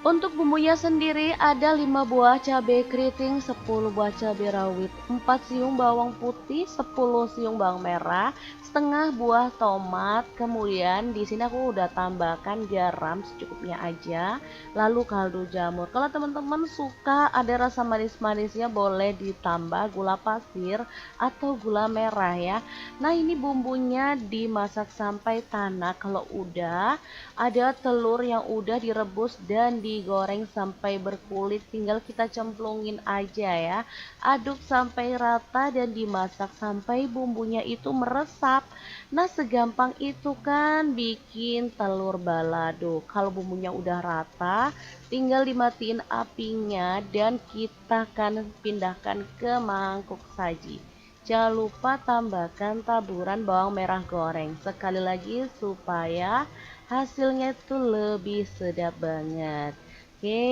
Untuk bumbunya sendiri ada 5 buah cabai keriting, 10 buah cabai rawit, 4 siung bawang putih, 10 siung bawang merah, setengah buah tomat. Kemudian di sini aku udah tambahkan garam secukupnya aja, lalu kaldu jamur. Kalau teman-teman suka ada rasa manis-manisnya boleh ditambah gula pasir atau gula merah ya. Nah, ini bumbunya dimasak sampai tanak. Kalau udah ada telur yang udah direbus dan digoreng sampai berkulit, tinggal kita cemplungin aja ya. Aduk sampai rata dan dimasak sampai bumbunya itu meresap. Nah, segampang itu kan bikin telur balado. Kalau bumbunya udah rata, tinggal dimatiin apinya dan kita akan pindahkan ke mangkuk saji. Jangan lupa tambahkan taburan bawang merah goreng sekali lagi supaya hasilnya itu lebih sedap banget. Oke,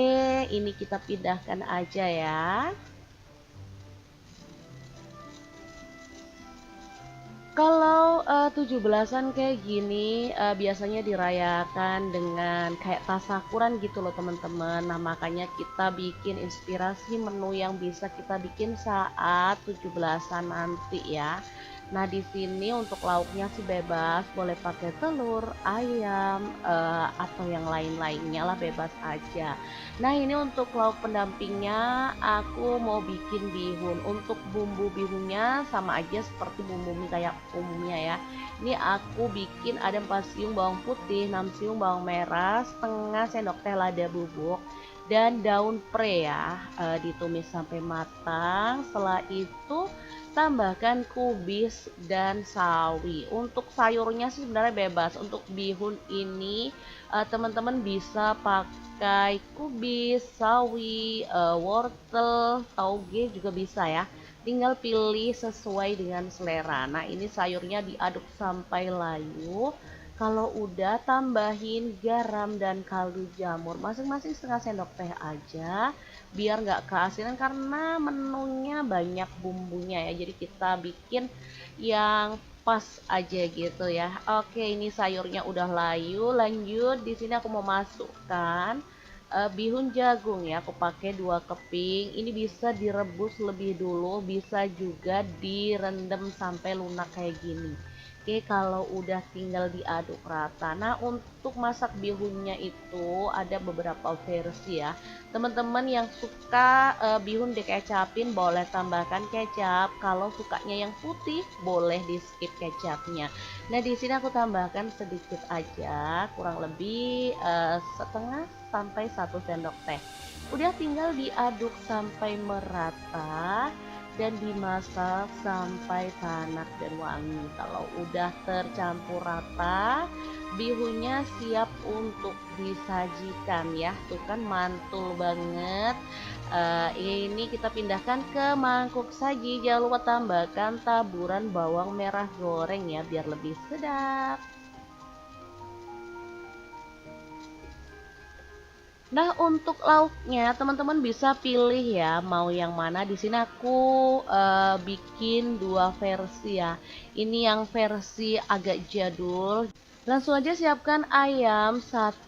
ini kita pindahkan aja ya. Kalau 17-an kayak gini biasanya dirayakan dengan kayak tasakuran gitu loh teman-teman. Nah, makanya kita bikin inspirasi menu yang bisa kita bikin saat 17-an nanti ya. Nah, di sini untuk lauknya sih bebas, boleh pakai telur, ayam, atau yang lain-lainnya lah, bebas aja. Nah, ini untuk lauk pendampingnya aku mau bikin bihun. Untuk bumbu bihunnya sama aja seperti bumbu mie kayak umumnya ya. Ini aku bikin ada 4 siung bawang putih, 6 siung bawang merah, setengah sendok teh lada bubuk dan daun pre ya, ditumis sampai matang. Setelah itu tambahkan kubis dan sawi. Untuk sayurnya sih sebenarnya bebas. Untuk bihun ini teman-teman bisa pakai kubis, sawi, wortel, tauge juga bisa ya. Tinggal pilih sesuai dengan selera. Nah, ini sayurnya diaduk sampai layu. Kalau udah tambahin garam dan kaldu jamur masing-masing setengah sendok teh aja biar nggak keasinan karena menunya banyak bumbunya ya. Jadi kita bikin yang pas aja gitu ya. Oke, ini sayurnya udah layu. Lanjut di sini aku mau masukkan bihun jagung ya. Aku pakai 2 keping. Ini bisa direbus lebih dulu, bisa juga direndam sampai lunak kayak gini. Oke, kalau udah tinggal diaduk rata. Nah, untuk masak bihunnya itu ada beberapa versi ya. Teman-teman yang suka bihun dikecapin boleh tambahkan kecap. Kalau sukanya yang putih boleh di skip kecapnya. Nah, di sini aku tambahkan sedikit aja, kurang lebih setengah sampai 1 sendok teh. Udah tinggal diaduk sampai merata dan dimasak sampai tanak dan wangi. Kalau udah tercampur rata, bihunnya siap untuk disajikan ya. Tuh kan mantul banget. Ini kita pindahkan ke mangkuk saji. Jangan lupa tambahkan taburan bawang merah goreng ya biar lebih sedap. Nah, untuk lauknya teman-teman bisa pilih ya mau yang mana. Di sini aku bikin dua versi ya. Ini yang versi agak jadul. Langsung aja siapkan ayam 1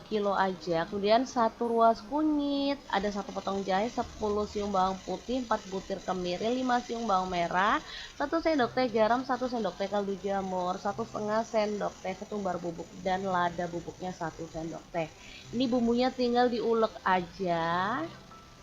kilo aja, kemudian 1 ruas kunyit, ada 1 potong jahe, 10 siung bawang putih, 4 butir kemiri, 5 siung bawang merah, 1 sendok teh garam, 1 sendok teh kaldu jamur, 1,5 sendok teh ketumbar bubuk, dan lada bubuknya 1 sendok teh. Ini bumbunya tinggal diulek aja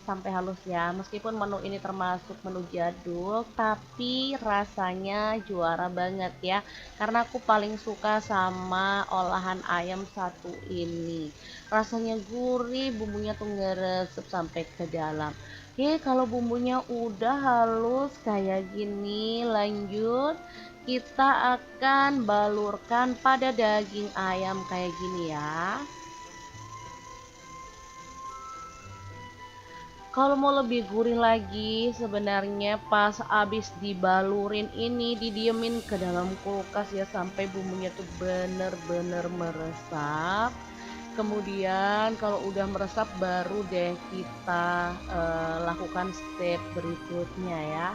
sampai halus ya. Meskipun menu ini termasuk menu jadul, tapi rasanya juara banget ya. Karena aku paling suka sama olahan ayam satu ini. Rasanya gurih, bumbunya tuh ngeresep sampai ke dalam. Oke, kalau bumbunya udah halus kayak gini, lanjut kita akan balurkan pada daging ayam kayak gini ya. Kalau mau lebih gurih lagi, sebenarnya pas abis dibalurin ini didiemin ke dalam kulkas ya sampai bumbunya tuh bener-bener meresap. Kemudian kalau udah meresap baru deh kita lakukan step berikutnya ya.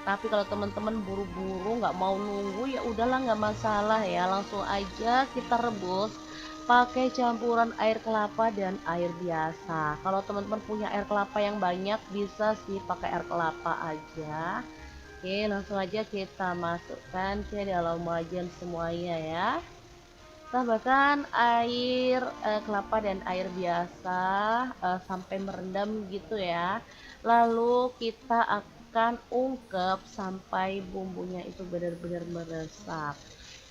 Tapi kalau teman-teman buru-buru nggak mau nunggu ya udahlah, nggak masalah ya, langsung aja kita rebus pakai campuran air kelapa dan air biasa. Kalau teman-teman punya air kelapa yang banyak bisa sih pakai air kelapa aja. Oke, langsung aja kita masukkan ke dalam wajan semuanya ya. Tambahkan air kelapa dan air biasa sampai merendam gitu ya. Lalu kita akan ungkep sampai bumbunya itu benar-benar meresap.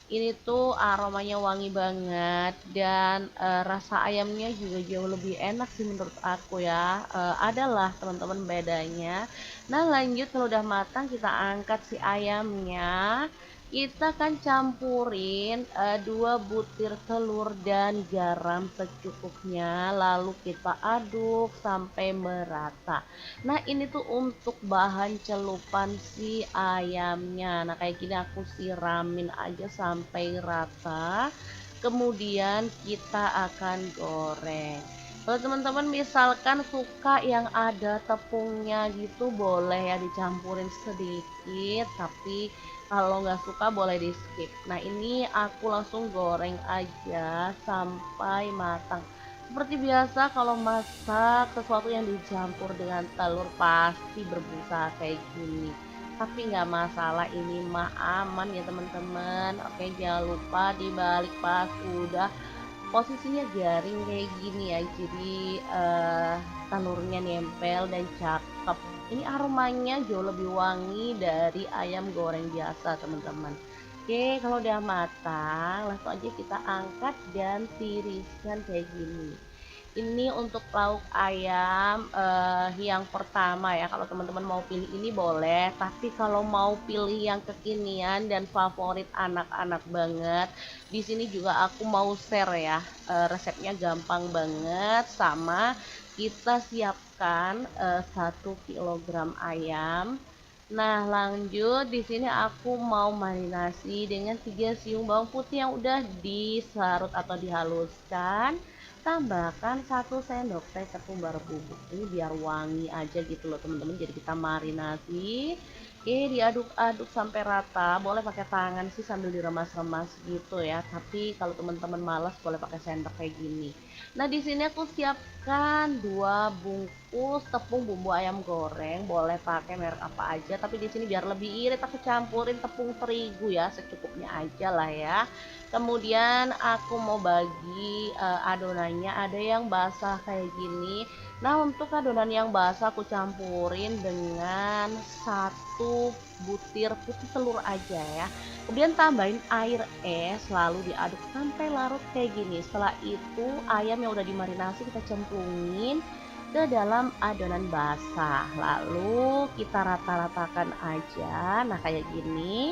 Ini tuh aromanya wangi banget dan rasa ayamnya juga jauh lebih enak sih menurut aku ya. Adalah teman-teman bedanya. Nah, lanjut kalau udah matang kita angkat si ayamnya. Kita akan campurin 2 butir telur dan garam secukupnya, lalu kita aduk sampai merata. Nah, ini tuh untuk bahan celupan si ayamnya. Nah, kayak gini aku siramin aja sampai rata. Kemudian kita akan goreng. Kalau teman-teman misalkan suka yang ada tepungnya gitu, boleh ya dicampurin sedikit, tapi kalau nggak suka boleh di skip. Nah, ini aku langsung goreng aja sampai matang. Seperti biasa kalau masak sesuatu yang dicampur dengan telur pasti berbusa kayak gini. Tapi nggak masalah, ini mah aman ya teman-teman. Oke, jangan lupa dibalik pas udah posisinya garing kayak gini ya, jadi telurnya nempel dan cakep. Ini aromanya jauh lebih wangi dari ayam goreng biasa teman-teman. Oke, kalau udah matang langsung aja kita angkat dan tiriskan kayak gini. Ini untuk lauk ayam yang pertama ya. Kalau teman-teman mau pilih ini boleh, tapi kalau mau pilih yang kekinian dan favorit anak-anak banget, di sini juga aku mau share ya. Resepnya gampang banget, sama kita siapkan 1 kilogram ayam. Nah, lanjut di sini aku mau marinasi dengan 3 siung bawang putih yang udah disarut atau dihaluskan. Tambahkan 1 sendok teh ketumbar bubuk. Ini biar wangi aja gitu loh teman-teman. Jadi kita marinasi. Oke, diaduk-aduk sampai rata. Boleh pakai tangan sih sambil diremas-remas gitu ya. Tapi kalau teman-teman malas boleh pakai sendok kayak gini. Nah, di sini aku siapkan 2 bungkus tepung bumbu ayam goreng. Boleh pakai merek apa aja, tapi di sini biar lebih irit aku campurin tepung terigu ya, secukupnya aja lah ya. Kemudian aku mau bagi adonannya, ada yang basah kayak gini. Nah, untuk adonan yang basah aku campurin dengan 1 butir putih telur aja ya. Kemudian tambahin air es, lalu diaduk sampai larut kayak gini. Setelah itu ayam yang udah dimarinasi kita cemplungin ke dalam adonan basah. Lalu kita rata-ratakan aja. Nah, kayak gini.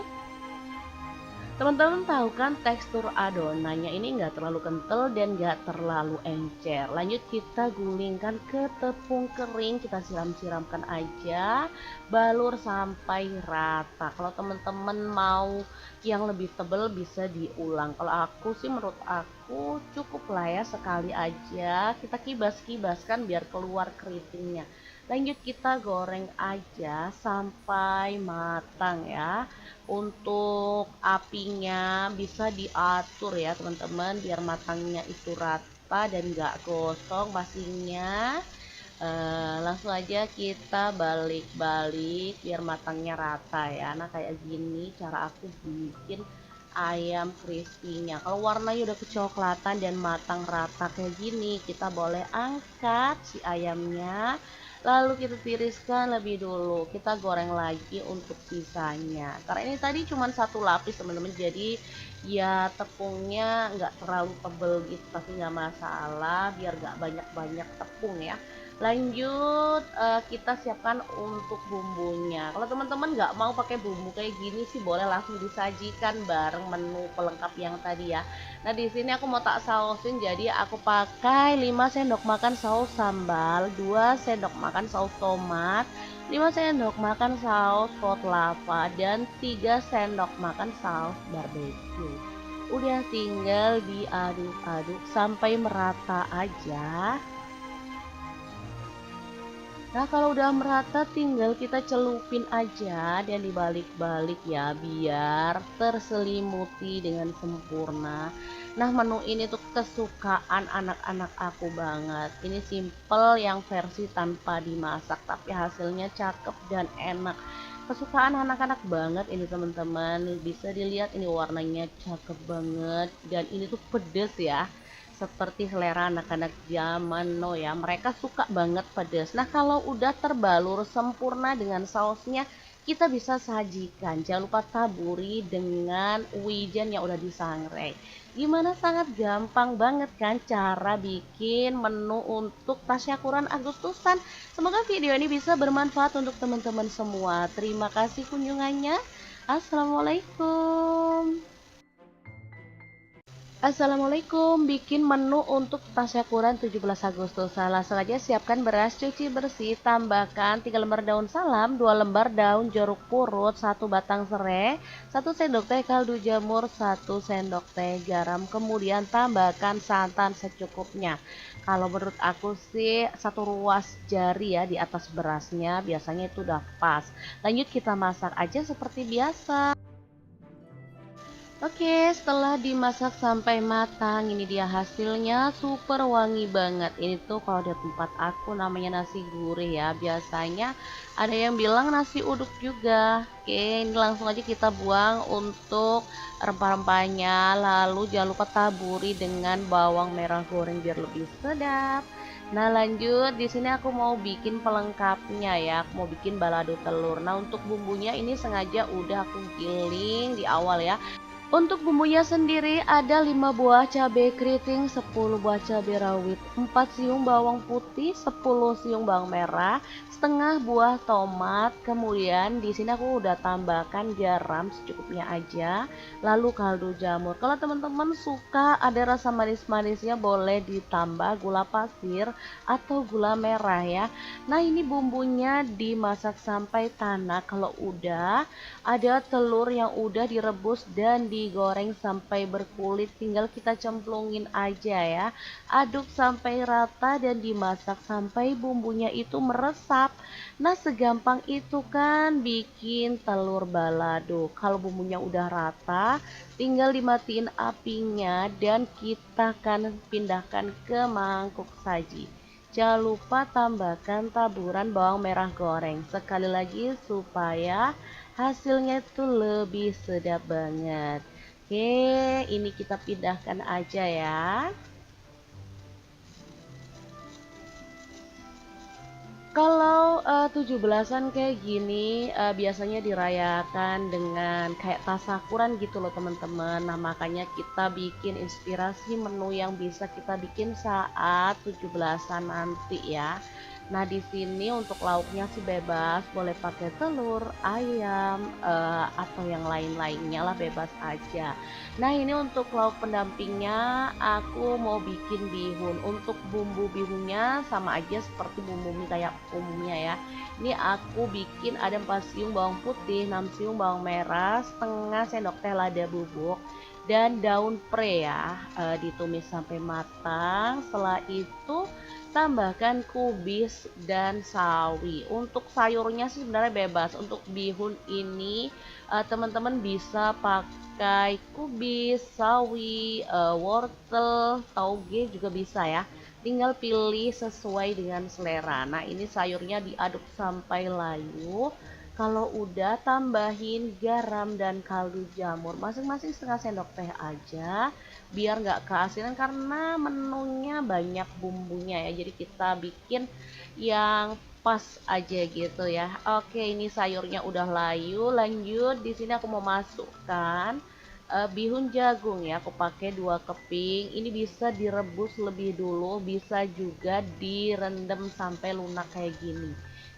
Teman-teman tahu kan tekstur adonannya ini nggak terlalu kental dan nggak terlalu encer. Lanjut kita gulingkan ke tepung kering, kita siram-siramkan aja, balur sampai rata. Kalau teman-teman mau yang lebih tebal bisa diulang. Kalau aku sih menurut aku cukup lah ya, sekali aja kita kibas-kibaskan biar keluar keritingnya. Lanjut kita goreng aja sampai matang ya. Untuk apinya bisa diatur ya teman-teman biar matangnya itu rata dan gak gosong pastinya. Langsung aja kita balik-balik biar matangnya rata ya. Nah, kayak gini cara aku bikin ayam crispy-nya. Kalau warnanya udah kecoklatan dan matang rata kayak gini, kita boleh angkat si ayamnya. Lalu kita tiriskan lebih dulu. Kita goreng lagi untuk sisanya. Karena ini tadi cuma satu lapis teman-teman. Jadi ya tepungnya nggak terlalu tebel gitu. Tapi nggak masalah. Biar nggak banyak-banyak tepung ya. Lanjut kita siapkan untuk bumbunya. Kalau teman-teman nggak mau pakai bumbu kayak gini sih boleh langsung disajikan bareng menu pelengkap yang tadi ya. Nah, di sini aku mau tak sausin jadi aku pakai 5 sendok makan saus sambal, 2 sendok makan saus tomat, 5 sendok makan saus pot lava dan 3 sendok makan saus barbecue. Udah tinggal diaduk-aduk sampai merata aja. Nah, kalau udah merata tinggal kita celupin aja dan dibalik-balik ya biar terselimuti dengan sempurna. Nah, menu ini tuh kesukaan anak-anak aku banget. Ini simple yang versi tanpa dimasak tapi hasilnya cakep dan enak. Kesukaan anak-anak banget ini teman-teman. Bisa dilihat ini warnanya cakep banget dan ini tuh pedes ya, seperti selera anak-anak zaman no ya, mereka suka banget pedas. Nah, kalau udah terbalur sempurna dengan sausnya, kita bisa sajikan. Jangan lupa taburi dengan wijen yang udah disangrai. Gimana, sangat gampang banget kan cara bikin menu untuk tasyakuran Agustusan. Semoga video ini bisa bermanfaat untuk teman-teman semua. Terima kasih kunjungannya. Assalamualaikum. Assalamualaikum, bikin menu untuk tasyakuran 17 Agustus. Langsung aja siapkan beras cuci bersih, tambahkan 3 lembar daun salam, 2 lembar daun jeruk purut, 1 batang serai, 1 sendok teh kaldu jamur, 1 sendok teh garam, kemudian tambahkan santan secukupnya. Kalau menurut aku sih 1 ruas jari ya di atas berasnya, biasanya itu udah pas. Lanjut kita masak aja seperti biasa. Oke, setelah dimasak sampai matang, ini dia hasilnya super wangi banget. Ini tuh kalau di tempat aku namanya nasi gurih ya. Biasanya ada yang bilang nasi uduk juga. Oke, ini langsung aja kita buang untuk rempah-rempahnya. Lalu jangan lupa taburi dengan bawang merah goreng biar lebih sedap. Nah, lanjut di sini aku mau bikin pelengkapnya ya. Aku mau bikin balado telur. Nah, untuk bumbunya ini sengaja udah aku giling di awal ya. Untuk bumbunya sendiri ada 5 buah cabai keriting, 10 buah cabai rawit, 4 siung bawang putih, 10 siung bawang merah, setengah buah tomat. Kemudian di sini aku udah tambahkan garam secukupnya aja, lalu kaldu jamur. Kalau teman-teman suka ada rasa manis-manisnya boleh ditambah gula pasir atau gula merah ya. Nah, ini bumbunya dimasak sampai tanak. Kalau udah ada telur yang udah direbus dan digoreng sampai berkulit, tinggal kita cemplungin aja ya. Aduk sampai rata dan dimasak sampai bumbunya itu meresap. Nah, segampang itu kan bikin telur balado. Kalau bumbunya udah rata, tinggal dimatiin apinya dan kita akan pindahkan ke mangkuk saji. Jangan lupa tambahkan taburan bawang merah goreng sekali lagi supaya hasilnya itu lebih sedap banget. Oke, ini kita pindahkan aja ya. Kalau 17-an kayak gini biasanya dirayakan dengan kayak tasakuran gitu loh teman-teman. Nah, makanya kita bikin inspirasi menu yang bisa kita bikin saat 17-an nanti ya. Nah, di sini untuk lauknya sih bebas, boleh pakai telur, ayam, atau yang lain-lainnya lah, bebas aja. Nah, ini untuk lauk pendampingnya aku mau bikin bihun. Untuk bumbu bihunnya sama aja seperti bumbu mie kayak umumnya ya. Ini aku bikin ada 4 siung bawang putih, 6 siung bawang merah, setengah sendok teh lada bubuk, dan daun pre ya, ditumis sampai matang. Setelah itu tambahkan kubis dan sawi. Untuk sayurnya sih sebenarnya bebas. Untuk bihun ini teman-teman bisa pakai kubis, sawi, wortel, tauge juga bisa ya. Tinggal pilih sesuai dengan selera. Nah, ini sayurnya diaduk sampai layu. Kalau udah, tambahin garam dan kaldu jamur masing-masing setengah sendok teh aja, biar nggak keasinan karena menunya banyak bumbunya ya. Jadi kita bikin yang pas aja gitu ya. Oke, ini sayurnya udah layu. Lanjut, di sini aku mau masukkan bihun jagung ya. Aku pakai 2 keping. Ini bisa direbus lebih dulu, bisa juga direndam sampai lunak kayak gini.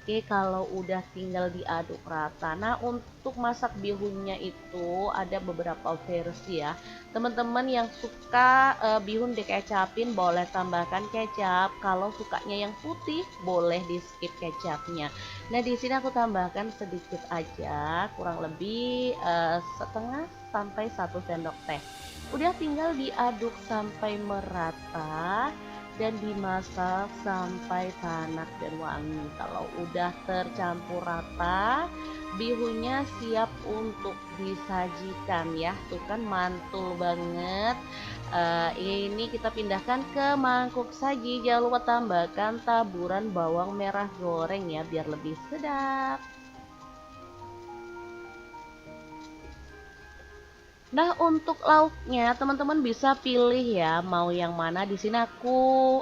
Oke, kalau udah tinggal diaduk rata. Nah, untuk masak bihunnya itu ada beberapa versi ya. Teman-teman yang suka bihun dikecapin boleh tambahkan kecap. Kalau sukanya yang putih boleh di skip kecapnya. Nah, di sini aku tambahkan sedikit aja, kurang lebih setengah sampai 1 sendok teh. Udah tinggal diaduk sampai merata dan dimasak sampai tanak dan wangi. Kalau udah tercampur rata, bihunnya siap untuk disajikan ya. Tuh kan mantul banget. Ini kita pindahkan ke mangkuk saji. Jangan lupa tambahkan taburan bawang merah goreng ya, biar lebih sedap. Nah, untuk lauknya teman-teman bisa pilih ya mau yang mana. Di sini aku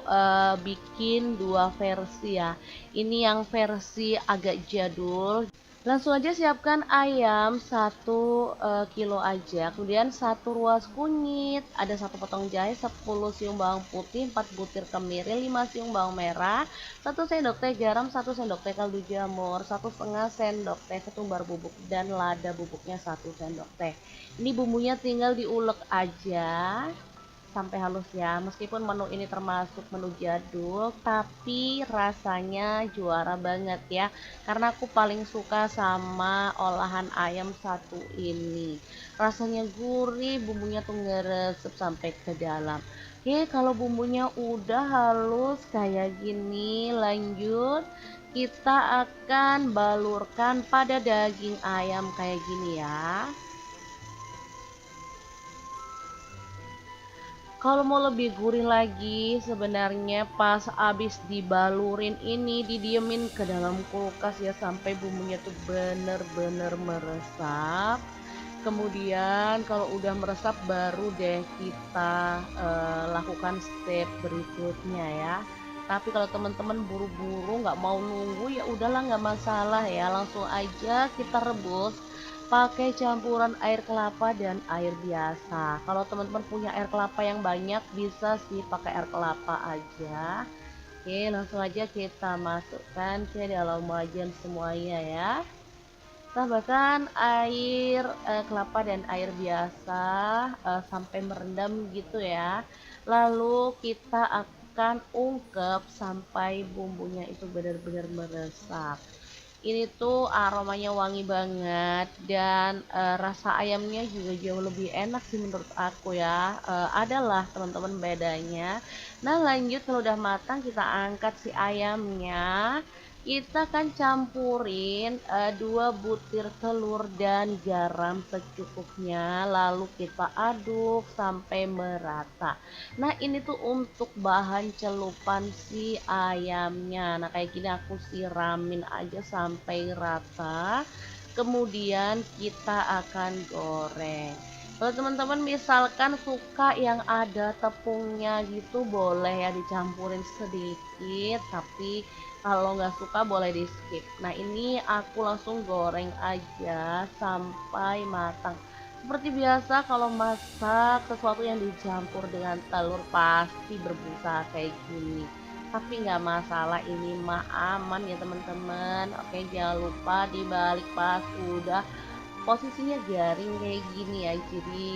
bikin 2 versi ya. Ini yang versi agak jadul. Langsung aja siapkan ayam 1 kilo aja, kemudian 1 ruas kunyit, ada 1 potong jahe, 10 siung bawang putih, 4 butir kemiri, 5 siung bawang merah, 1 sendok teh garam, 1 sendok teh kaldu jamur, 1,5 sendok teh ketumbar bubuk, dan lada bubuknya 1 sendok teh. Ini bumbunya tinggal diulek aja sampai halus ya. Meskipun menu ini termasuk menu jadul, tapi rasanya juara banget ya. Karena aku paling suka sama olahan ayam satu ini. Rasanya gurih, bumbunya tuh ngeresep sampai ke dalam. Oke, kalau bumbunya udah halus kayak gini, lanjut kita akan balurkan pada daging ayam kayak gini ya. Kalau mau lebih gurih lagi, sebenarnya pas abis dibalurin ini didiemin ke dalam kulkas ya sampai bumbunya tuh bener-bener meresap. Kemudian kalau udah meresap baru deh kita lakukan step berikutnya ya. Tapi kalau teman-teman buru-buru nggak mau nunggu, ya udahlah, nggak masalah ya, langsung aja kita rebus pakai campuran air kelapa dan air biasa. Kalau teman-teman punya air kelapa yang banyak, bisa sih pakai air kelapa aja. Oke, langsung aja kita masukkan ke dalam wajan semuanya ya. Tambahkan air kelapa dan air biasa sampai merendam gitu ya. Lalu kita akan ungkep sampai bumbunya itu benar-benar meresap. Ini tuh aromanya wangi banget, dan rasa ayamnya juga jauh lebih enak sih menurut aku ya. Adalah teman-teman bedanya. Nah, lanjut kalau udah matang kita angkat si ayamnya. Kita akan campurin 2 butir telur dan garam secukupnya, lalu kita aduk sampai merata. Nah, ini tuh untuk bahan celupan si ayamnya. Nah, kayak gini aku siramin aja sampai rata. Kemudian kita akan goreng. Kalau teman-teman misalkan suka yang ada tepungnya gitu, boleh ya dicampurin sedikit, tapi kalau nggak suka boleh di skip. Nah, ini aku langsung goreng aja sampai matang. Seperti biasa kalau masak sesuatu yang dicampur dengan telur pasti berbusa kayak gini. tapi nggak masalah, ini mah aman ya teman-teman. Oke, jangan lupa dibalik pas udah posisinya garing kayak gini ya, jadi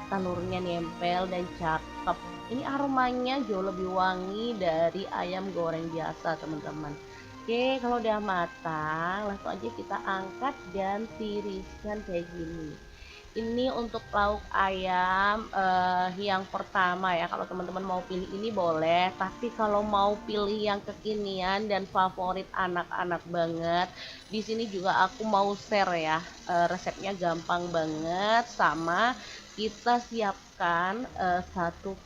telurnya nempel dan cakep. Ini aromanya jauh lebih wangi dari ayam goreng biasa teman-teman. Oke, kalau udah matang langsung aja kita angkat dan tiriskan kayak gini. Ini untuk lauk ayam yang pertama ya. Kalau teman-teman mau pilih ini boleh, tapi kalau mau pilih yang kekinian dan favorit anak-anak banget, di sini juga aku mau share ya. Resepnya gampang banget, sama kita siapkan 1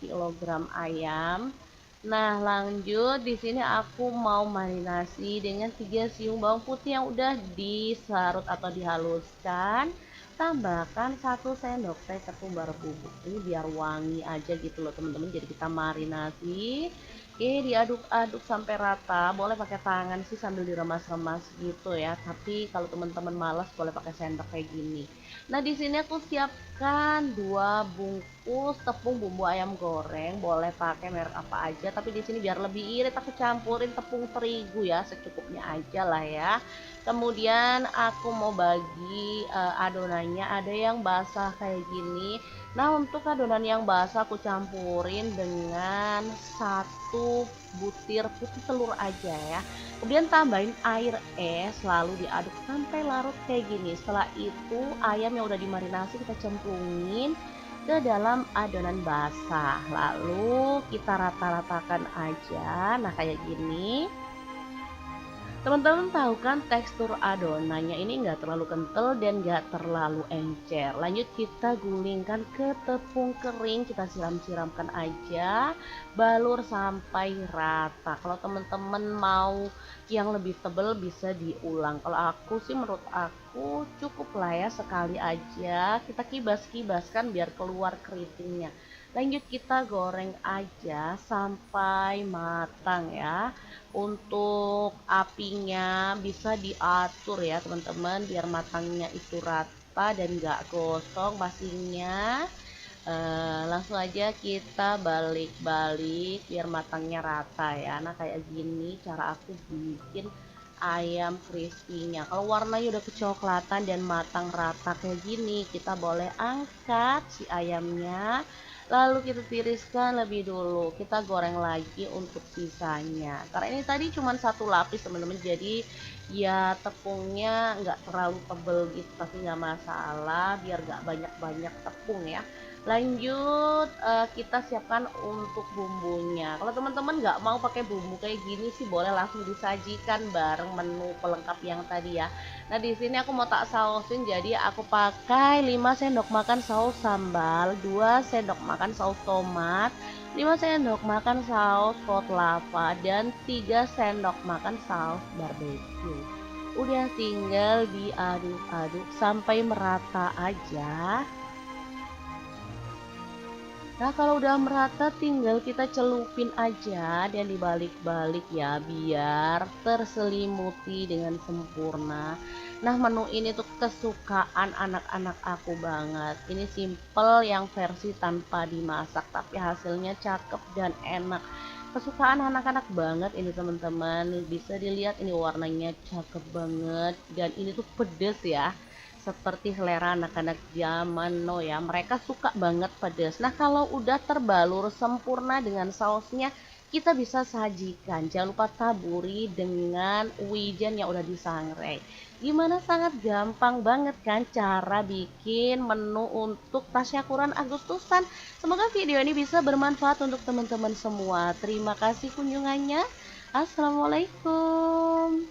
kilogram ayam. Nah, lanjut di sini aku mau marinasi dengan 3 siung bawang putih yang udah disarut atau dihaluskan. Tambahkan 1 sendok teh tepung bubuk. Ini biar wangi aja gitu loh teman-teman. Jadi kita marinasi. Oke, diaduk-aduk sampai rata. Boleh pakai tangan sih sambil diremas-remas gitu ya. Tapi kalau teman-teman malas boleh pakai sendok kayak gini. Nah, di sini aku siapkan 2 bungkus tepung bumbu ayam goreng. Boleh pakai merek apa aja, tapi di sini biar lebih irit aku campurin tepung terigu ya, secukupnya aja lah ya. Kemudian aku mau bagi adonannya, ada yang basah kayak gini. Nah, untuk adonan yang basah aku campurin dengan 1 butir putih telur aja ya. Kemudian tambahin air es, lalu diaduk sampai larut kayak gini. Setelah itu ayam yang udah dimarinasi kita cemplungin ke dalam adonan basah, lalu kita rata-ratakan aja. Nah, kayak gini. Teman-teman tahu kan tekstur adonannya ini nggak terlalu kental dan nggak terlalu encer. Lanjut kita gulingkan ke tepung kering, kita siram-siramkan aja, balur sampai rata. Kalau teman-teman mau yang lebih tebal bisa diulang. Kalau aku sih menurut aku cukup lah ya, sekali aja kita kibas-kibaskan biar keluar keritingnya. Lanjut kita goreng aja sampai matang ya. Untuk apinya bisa diatur ya teman-teman, biar matangnya itu rata dan gak gosong pastinya. Langsung aja kita balik-balik biar matangnya rata ya. Nah, kayak gini cara aku bikin ayam crispy-nya. Kalau warnanya udah kecoklatan dan matang rata kayak gini, kita boleh angkat si ayamnya. Lalu kita tiriskan lebih dulu. Kita goreng lagi untuk sisanya. Karena ini tadi cuma 1 lapis teman-teman. Jadi ya tepungnya nggak terlalu tebel gitu. Tapi nggak masalah. Biar nggak banyak-banyak tepung ya. Lanjut kita siapkan untuk bumbunya. Kalau teman-teman nggak mau pakai bumbu kayak gini sih boleh langsung disajikan bareng menu pelengkap yang tadi ya. Nah, di sini aku mau tak sausin, jadi aku pakai 5 sendok makan saus sambal, 2 sendok makan saus tomat, 5 sendok makan saus pot lava, dan 3 sendok makan saus barbecue. Udah tinggal diaduk-aduk sampai merata aja. Nah, kalau udah merata tinggal kita celupin aja dan dibalik-balik ya biar terselimuti dengan sempurna. Nah, menu ini tuh kesukaan anak-anak aku banget. Ini simple yang versi tanpa dimasak, tapi hasilnya cakep dan enak. Kesukaan anak-anak banget ini teman-teman. Bisa dilihat ini warnanya cakep banget dan ini tuh pedes ya, seperti selera anak-anak zaman no ya, mereka suka banget pedas. Nah, kalau udah terbalur sempurna dengan sausnya, kita bisa sajikan. Jangan lupa taburi dengan wijen yang udah disangrai. Gimana, sangat gampang banget kan cara bikin menu untuk tasyakuran Agustusan. Semoga video ini bisa bermanfaat untuk teman-teman semua. Terima kasih kunjungannya. Assalamualaikum.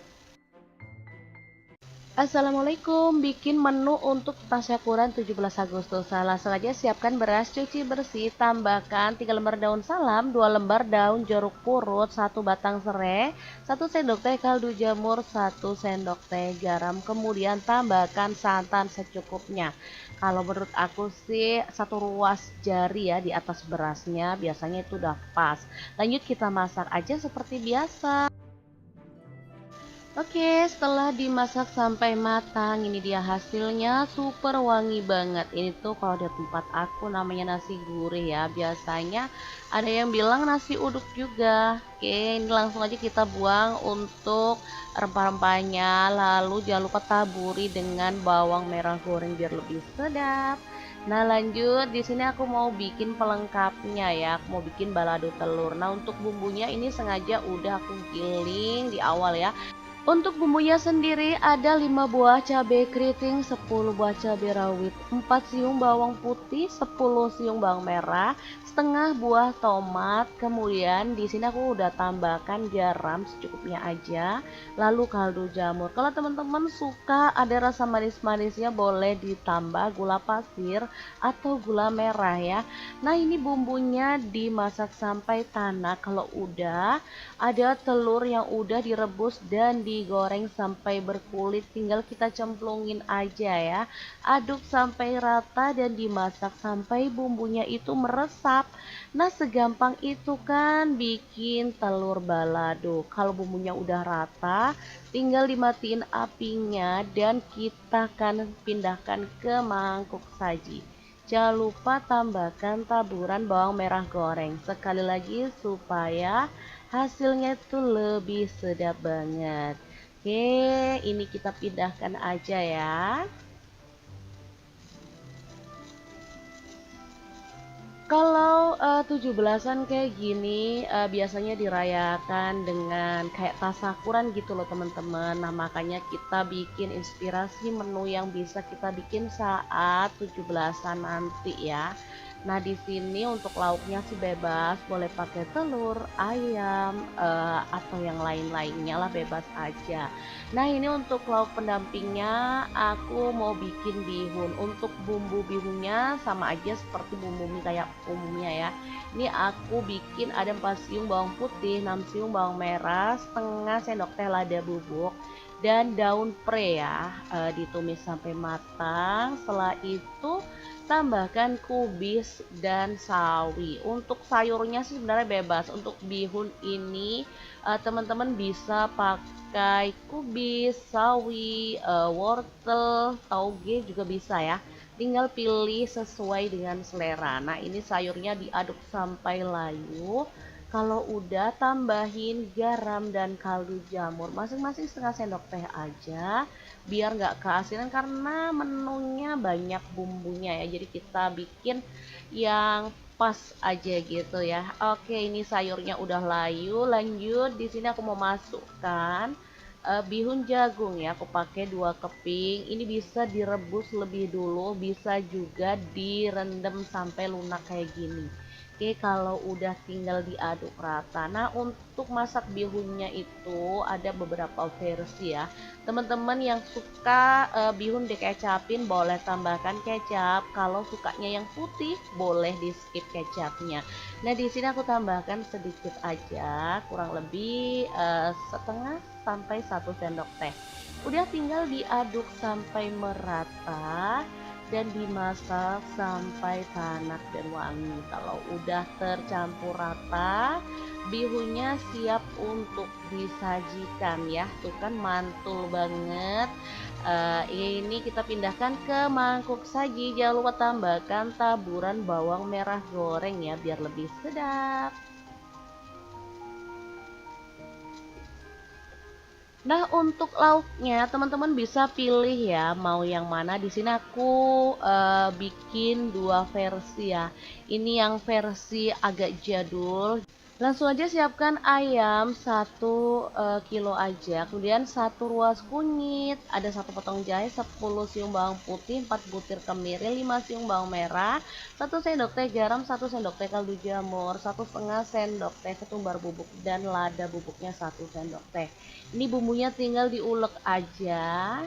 Assalamualaikum, bikin menu untuk tasyakuran 17 Agustus. Langsung aja siapkan beras cuci bersih, tambahkan 3 lembar daun salam, 2 lembar daun jeruk purut, 1 batang serai, 1 sendok teh kaldu jamur, 1 sendok teh garam, kemudian tambahkan santan secukupnya. Kalau menurut aku sih 1 ruas jari ya di atas berasnya, biasanya itu udah pas. Lanjut kita masak aja seperti biasa. Oke, setelah dimasak sampai matang, ini dia hasilnya super wangi banget. Ini tuh kalau di tempat aku namanya nasi gurih ya. Biasanya ada yang bilang nasi uduk juga. Oke, ini langsung aja kita buang untuk rempah-rempahnya. Lalu jangan lupa taburi dengan bawang merah goreng biar lebih sedap. Nah, lanjut di sini aku mau bikin pelengkapnya ya. Aku mau bikin balado telur. Nah, untuk bumbunya ini sengaja udah aku giling di awal ya. Untuk bumbunya sendiri ada 5 buah cabai keriting, 10 buah cabai rawit, 4 siung bawang putih, 10 siung bawang merah, setengah buah tomat. Kemudian di sini aku udah tambahkan garam secukupnya aja, lalu kaldu jamur. Kalau teman-teman suka ada rasa manis-manisnya boleh ditambah gula pasir atau gula merah ya. Nah, ini bumbunya dimasak sampai tanak. Kalau udah ada telur yang udah direbus dan digoreng sampai berkulit, tinggal kita cemplungin aja ya. Aduk sampai rata dan dimasak sampai bumbunya itu meresap. Nah, segampang itu kan bikin telur balado. Kalau bumbunya udah rata, tinggal dimatiin apinya dan kita akan pindahkan ke mangkuk saji. Jangan lupa tambahkan taburan bawang merah goreng. Sekali lagi supaya hasilnya itu lebih sedap banget. Oke, ini kita pindahkan aja ya. Kalau 17-an kayak gini biasanya dirayakan dengan kayak tasakuran gitu loh teman-teman. Nah, makanya kita bikin inspirasi menu yang bisa kita bikin saat 17-an nanti ya. Nah, di sini untuk lauknya sih bebas, boleh pakai telur, ayam, atau yang lain-lainnya lah bebas aja. Nah, ini untuk lauk pendampingnya aku mau bikin bihun. Untuk bumbu bihunnya sama aja seperti bumbu mie kayak umumnya ya. Ini aku bikin ada 4 siung bawang putih, 6 siung bawang merah, setengah sendok teh lada bubuk dan daun pre ya, ditumis sampai matang. Setelah itu tambahkan kubis dan sawi. Untuk sayurnya sih sebenarnya bebas. Untuk bihun ini teman-teman bisa pakai kubis, sawi, wortel, tauge juga bisa ya. Tinggal pilih sesuai dengan selera. Nah, ini sayurnya diaduk sampai layu. Kalau udah tambahin garam dan kaldu jamur masing-masing setengah sendok teh aja biar nggak keasinan karena menunya banyak bumbunya ya. Jadi kita bikin yang pas aja gitu ya. Oke, ini sayurnya udah layu. Lanjut di sini aku mau masukkan bihun jagung ya. Aku pakai 2 keping. Ini bisa direbus lebih dulu, bisa juga direndam sampai lunak kayak gini. Oke, kalau udah tinggal diaduk rata. Nah, untuk masak bihunnya itu ada beberapa versi ya. Teman-teman yang suka bihun dikecapin boleh tambahkan kecap. Kalau sukanya yang putih boleh di skip kecapnya. Nah, di sini aku tambahkan sedikit aja, kurang lebih setengah sampai 1 sendok teh. Udah tinggal diaduk sampai merata dan dimasak sampai tanak dan wangi. Kalau udah tercampur rata, bihunnya siap untuk disajikan ya. Tuh kan mantul banget. Ini kita pindahkan ke mangkuk saji. Jangan lupa tambahkan taburan bawang merah goreng ya biar lebih sedap. Nah, untuk lauknya teman-teman bisa pilih ya mau yang mana. Di sini aku bikin 2 versi ya. Ini yang versi agak jadul. Langsung aja siapkan ayam 1 kilo aja. Kemudian 1 ruas kunyit, ada 1 potong jahe, 10 siung bawang putih, 4 butir kemiri, 5 siung bawang merah, 1 sendok teh garam, 1 sendok teh kaldu jamur, 1,5 sendok teh ketumbar bubuk dan lada bubuknya 1 sendok teh. Ini bumbunya tinggal diulek aja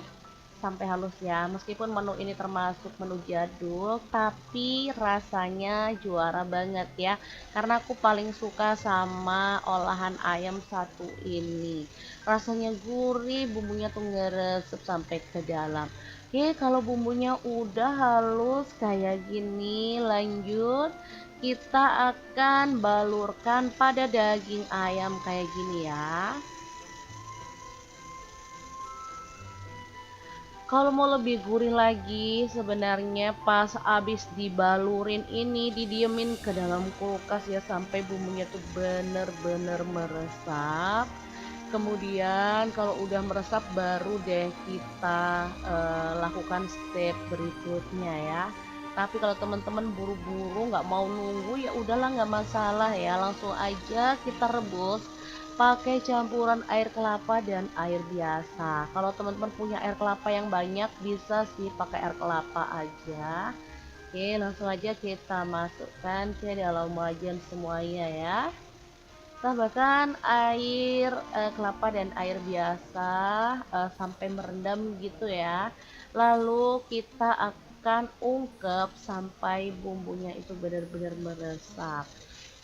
sampai halus ya. Meskipun menu ini termasuk menu jadul, tapi rasanya juara banget ya. Karena aku paling suka sama olahan ayam satu ini. Rasanya gurih, bumbunya tuh ngeresep sampai ke dalam. Oke, kalau bumbunya udah halus kayak gini, lanjut kita akan balurkan pada daging ayam kayak gini ya. Kalau mau lebih gurih lagi, sebenarnya pas abis dibalurin ini didiemin ke dalam kulkas ya sampai bumbunya tuh bener-bener meresap. Kemudian kalau udah meresap baru deh kita lakukan step berikutnya ya. Tapi kalau teman-teman buru-buru nggak mau nunggu ya udahlah, nggak masalah ya, langsung aja kita rebus pakai campuran air kelapa dan air biasa. Kalau teman-teman punya air kelapa yang banyak bisa sih pakai air kelapa aja. Oke, langsung aja kita masukkan ke dalam wajan semuanya ya. Tambahkan air kelapa dan air biasa sampai merendam gitu ya. Lalu kita akan ungkep sampai bumbunya itu benar-benar meresap.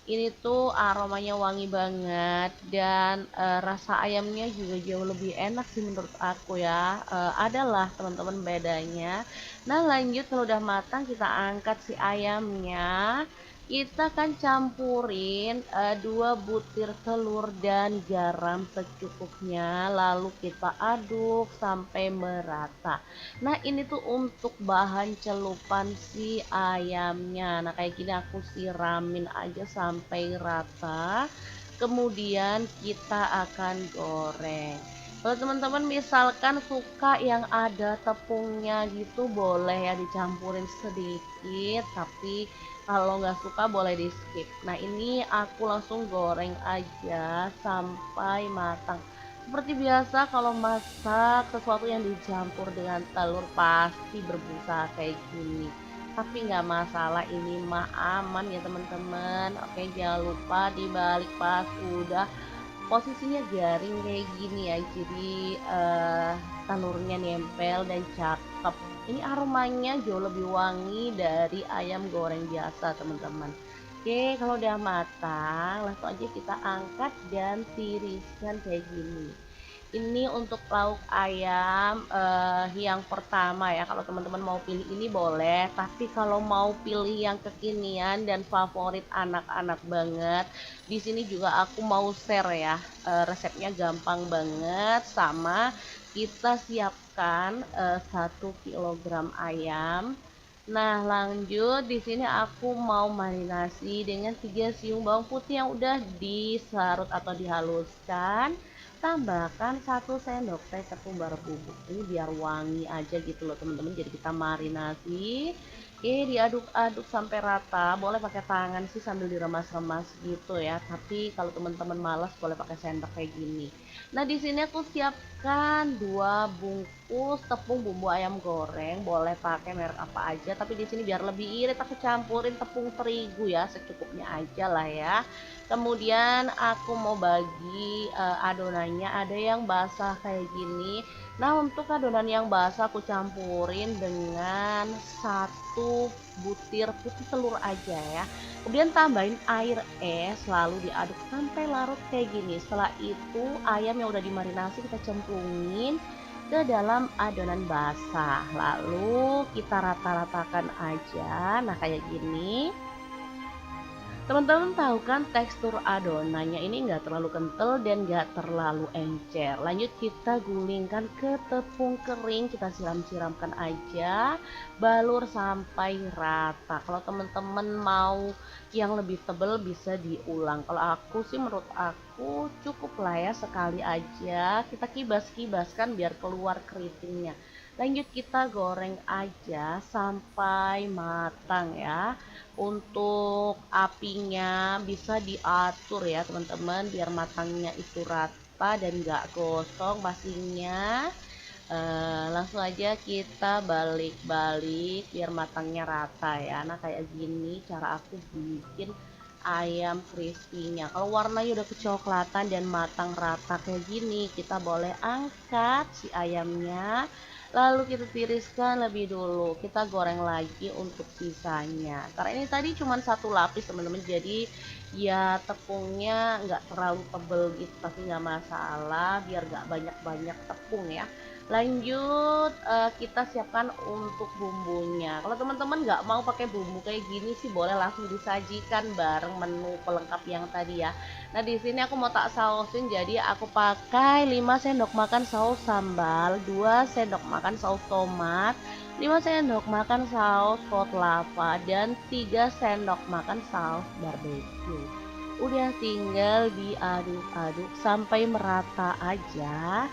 Ini tuh aromanya wangi banget dan rasa ayamnya juga jauh lebih enak sih menurut aku ya. Adalah teman-teman bedanya. Nah lanjut, kalau udah matang kita angkat si ayamnya. Kita akan campurin 2 butir telur dan garam secukupnya. Lalu kita aduk sampai merata. Nah ini tuh untuk bahan celupan si ayamnya. Nah kayak gini aku siramin aja sampai rata. Kemudian kita akan goreng. Kalau teman-teman misalkan suka yang ada tepungnya gitu, boleh ya dicampurin sedikit. Tapi kalau nggak suka boleh di skip. Nah ini aku langsung goreng aja sampai matang. Seperti biasa kalau masak sesuatu yang dicampur dengan telur pasti berbusa kayak gini. Tapi nggak masalah, ini mah aman ya teman-teman. Oke, jangan lupa dibalik pas udah posisinya garing kayak gini ya. Jadi telurnya nempel dan cakep. Ini aromanya jauh lebih wangi dari ayam goreng biasa teman-teman. Oke, kalau udah matang langsung aja kita angkat dan tiriskan kayak gini. Ini untuk lauk ayam yang pertama ya. Kalau teman-teman mau pilih ini boleh, tapi kalau mau pilih yang kekinian dan favorit anak-anak banget, di sini juga aku mau share ya. Resepnya gampang banget, sama kita siapkan 1 kilogram ayam. Nah, lanjut di sini aku mau marinasi dengan 3 siung bawang putih yang udah disarut atau dihaluskan. Tambahkan 1 sendok teh tepung bubuk. Ini biar wangi aja gitu loh teman-teman. Jadi kita marinasi. Oke, diaduk-aduk sampai rata. Boleh pakai tangan sih sambil diremas-remas gitu ya. Tapi kalau teman-teman malas boleh pakai sendok kayak gini. Nah, di sini aku siapkan 2 bungkus tepung bumbu ayam goreng. Boleh pakai merek apa aja, tapi di sini biar lebih irit aku campurin tepung terigu ya, secukupnya aja lah ya. Kemudian aku mau bagi adonannya, ada yang basah kayak gini. Nah untuk adonan yang basah aku campurin dengan 1 butir putih telur aja ya. Kemudian tambahin air es, lalu diaduk sampai larut kayak gini. Setelah itu ayam yang udah dimarinasi kita cemplungin ke dalam adonan basah. Lalu kita rata-ratakan aja. Nah kayak gini. Teman-teman tahu kan tekstur adonannya ini nggak terlalu kental dan nggak terlalu encer. Lanjut kita gulingkan ke tepung kering, kita siram-siramkan aja, balur sampai rata. Kalau teman-teman mau yang lebih tebal bisa diulang. Kalau aku sih menurut aku cukup lah ya, sekali aja kita kibas-kibaskan biar keluar keritingnya. Lanjut kita goreng aja sampai matang ya. Untuk apinya bisa diatur ya teman-teman biar matangnya itu rata dan gak gosong pastinya. Langsung aja kita balik-balik biar matangnya rata ya. Nah kayak gini cara aku bikin ayam crispy-nya. Kalau warnanya udah kecoklatan dan matang rata kayak gini, kita boleh angkat si ayamnya. Lalu kita tiriskan lebih dulu. Kita goreng lagi untuk sisanya. Karena ini tadi cuma 1 lapis teman-teman. Jadi ya tepungnya nggak terlalu tebel gitu. Tapi nggak masalah biar nggak banyak-banyak tepung ya. Lanjut, kita siapkan untuk bumbunya. Kalau teman-teman nggak mau pakai bumbu kayak gini sih, boleh langsung disajikan bareng menu pelengkap yang tadi ya. Nah, di sini aku mau tak sausin, jadi aku pakai 5 sendok makan saus sambal, 2 sendok makan saus tomat, 5 sendok makan saus pot lava, dan 3 sendok makan saus barbecue. Udah tinggal diaduk-aduk sampai merata aja.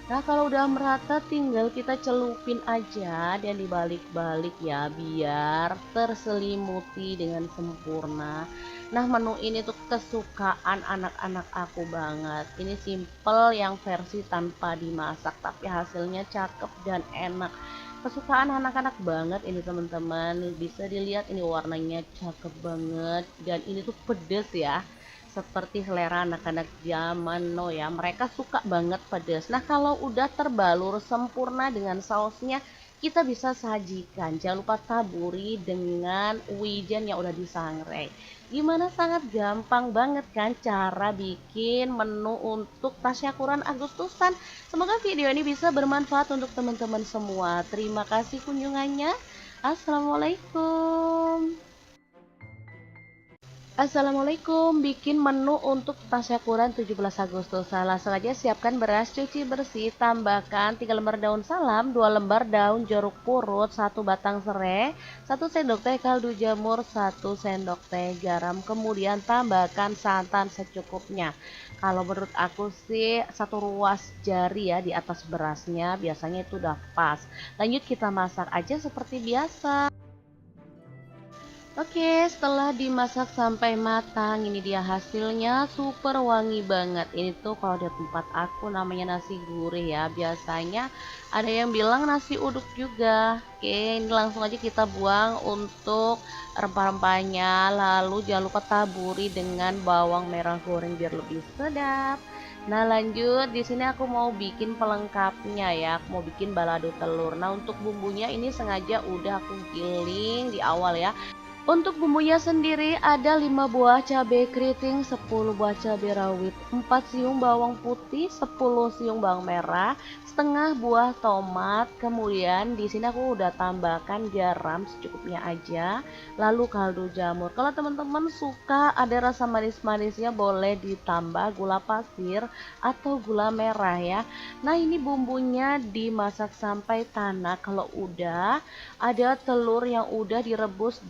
Nah, kalau udah merata tinggal kita celupin aja dan dibalik-balik ya biar terselimuti dengan sempurna. Nah, menu ini tuh kesukaan anak-anak aku banget. Ini simple yang versi tanpa dimasak tapi hasilnya cakep dan enak. Kesukaan anak-anak banget ini teman-teman. Bisa dilihat ini warnanya cakep banget dan ini tuh pedes ya, seperti selera anak-anak zaman no ya, mereka suka banget pedas. Nah, kalau udah terbalur sempurna dengan sausnya, kita bisa sajikan. Jangan lupa taburi dengan wijen yang udah disangrai. Gimana, sangat gampang banget kan cara bikin menu untuk tasyakuran Agustusan. Semoga video ini bisa bermanfaat untuk teman-teman semua. Terima kasih kunjungannya. Assalamualaikum. Assalamualaikum, bikin menu untuk tasyakuran 17 Agustus. Langsung aja siapkan beras cuci bersih, tambahkan 3 lembar daun salam, 2 lembar daun jeruk purut, 1 batang serai, 1 sendok teh kaldu jamur, 1 sendok teh garam, kemudian tambahkan santan secukupnya. Kalau menurut aku sih 1 ruas jari ya di atas berasnya, biasanya itu udah pas. Lanjut kita masak aja seperti biasa. Oke, setelah dimasak sampai matang, ini dia hasilnya, super wangi banget. Ini tuh kalau di tempat aku namanya nasi gurih ya. Biasanya ada yang bilang nasi uduk juga. Oke, ini langsung aja kita buang untuk rempah-rempahnya. Lalu jangan lupa taburi dengan bawang merah goreng biar lebih sedap. Nah, lanjut di sini aku mau bikin pelengkapnya ya. Aku mau bikin balado telur. Nah, untuk bumbunya ini sengaja udah aku giling di awal ya. Untuk bumbunya sendiri ada 5 buah cabai keriting, 10 buah cabai rawit, 4 siung bawang putih, 10 siung bawang merah, setengah buah tomat. Kemudian di sini aku udah tambahkan garam secukupnya aja, lalu kaldu jamur. Kalau teman-teman suka ada rasa manis-manisnya boleh ditambah gula pasir atau gula merah ya. Nah, ini bumbunya dimasak sampai tanak. Kalau udah ada telur yang udah direbus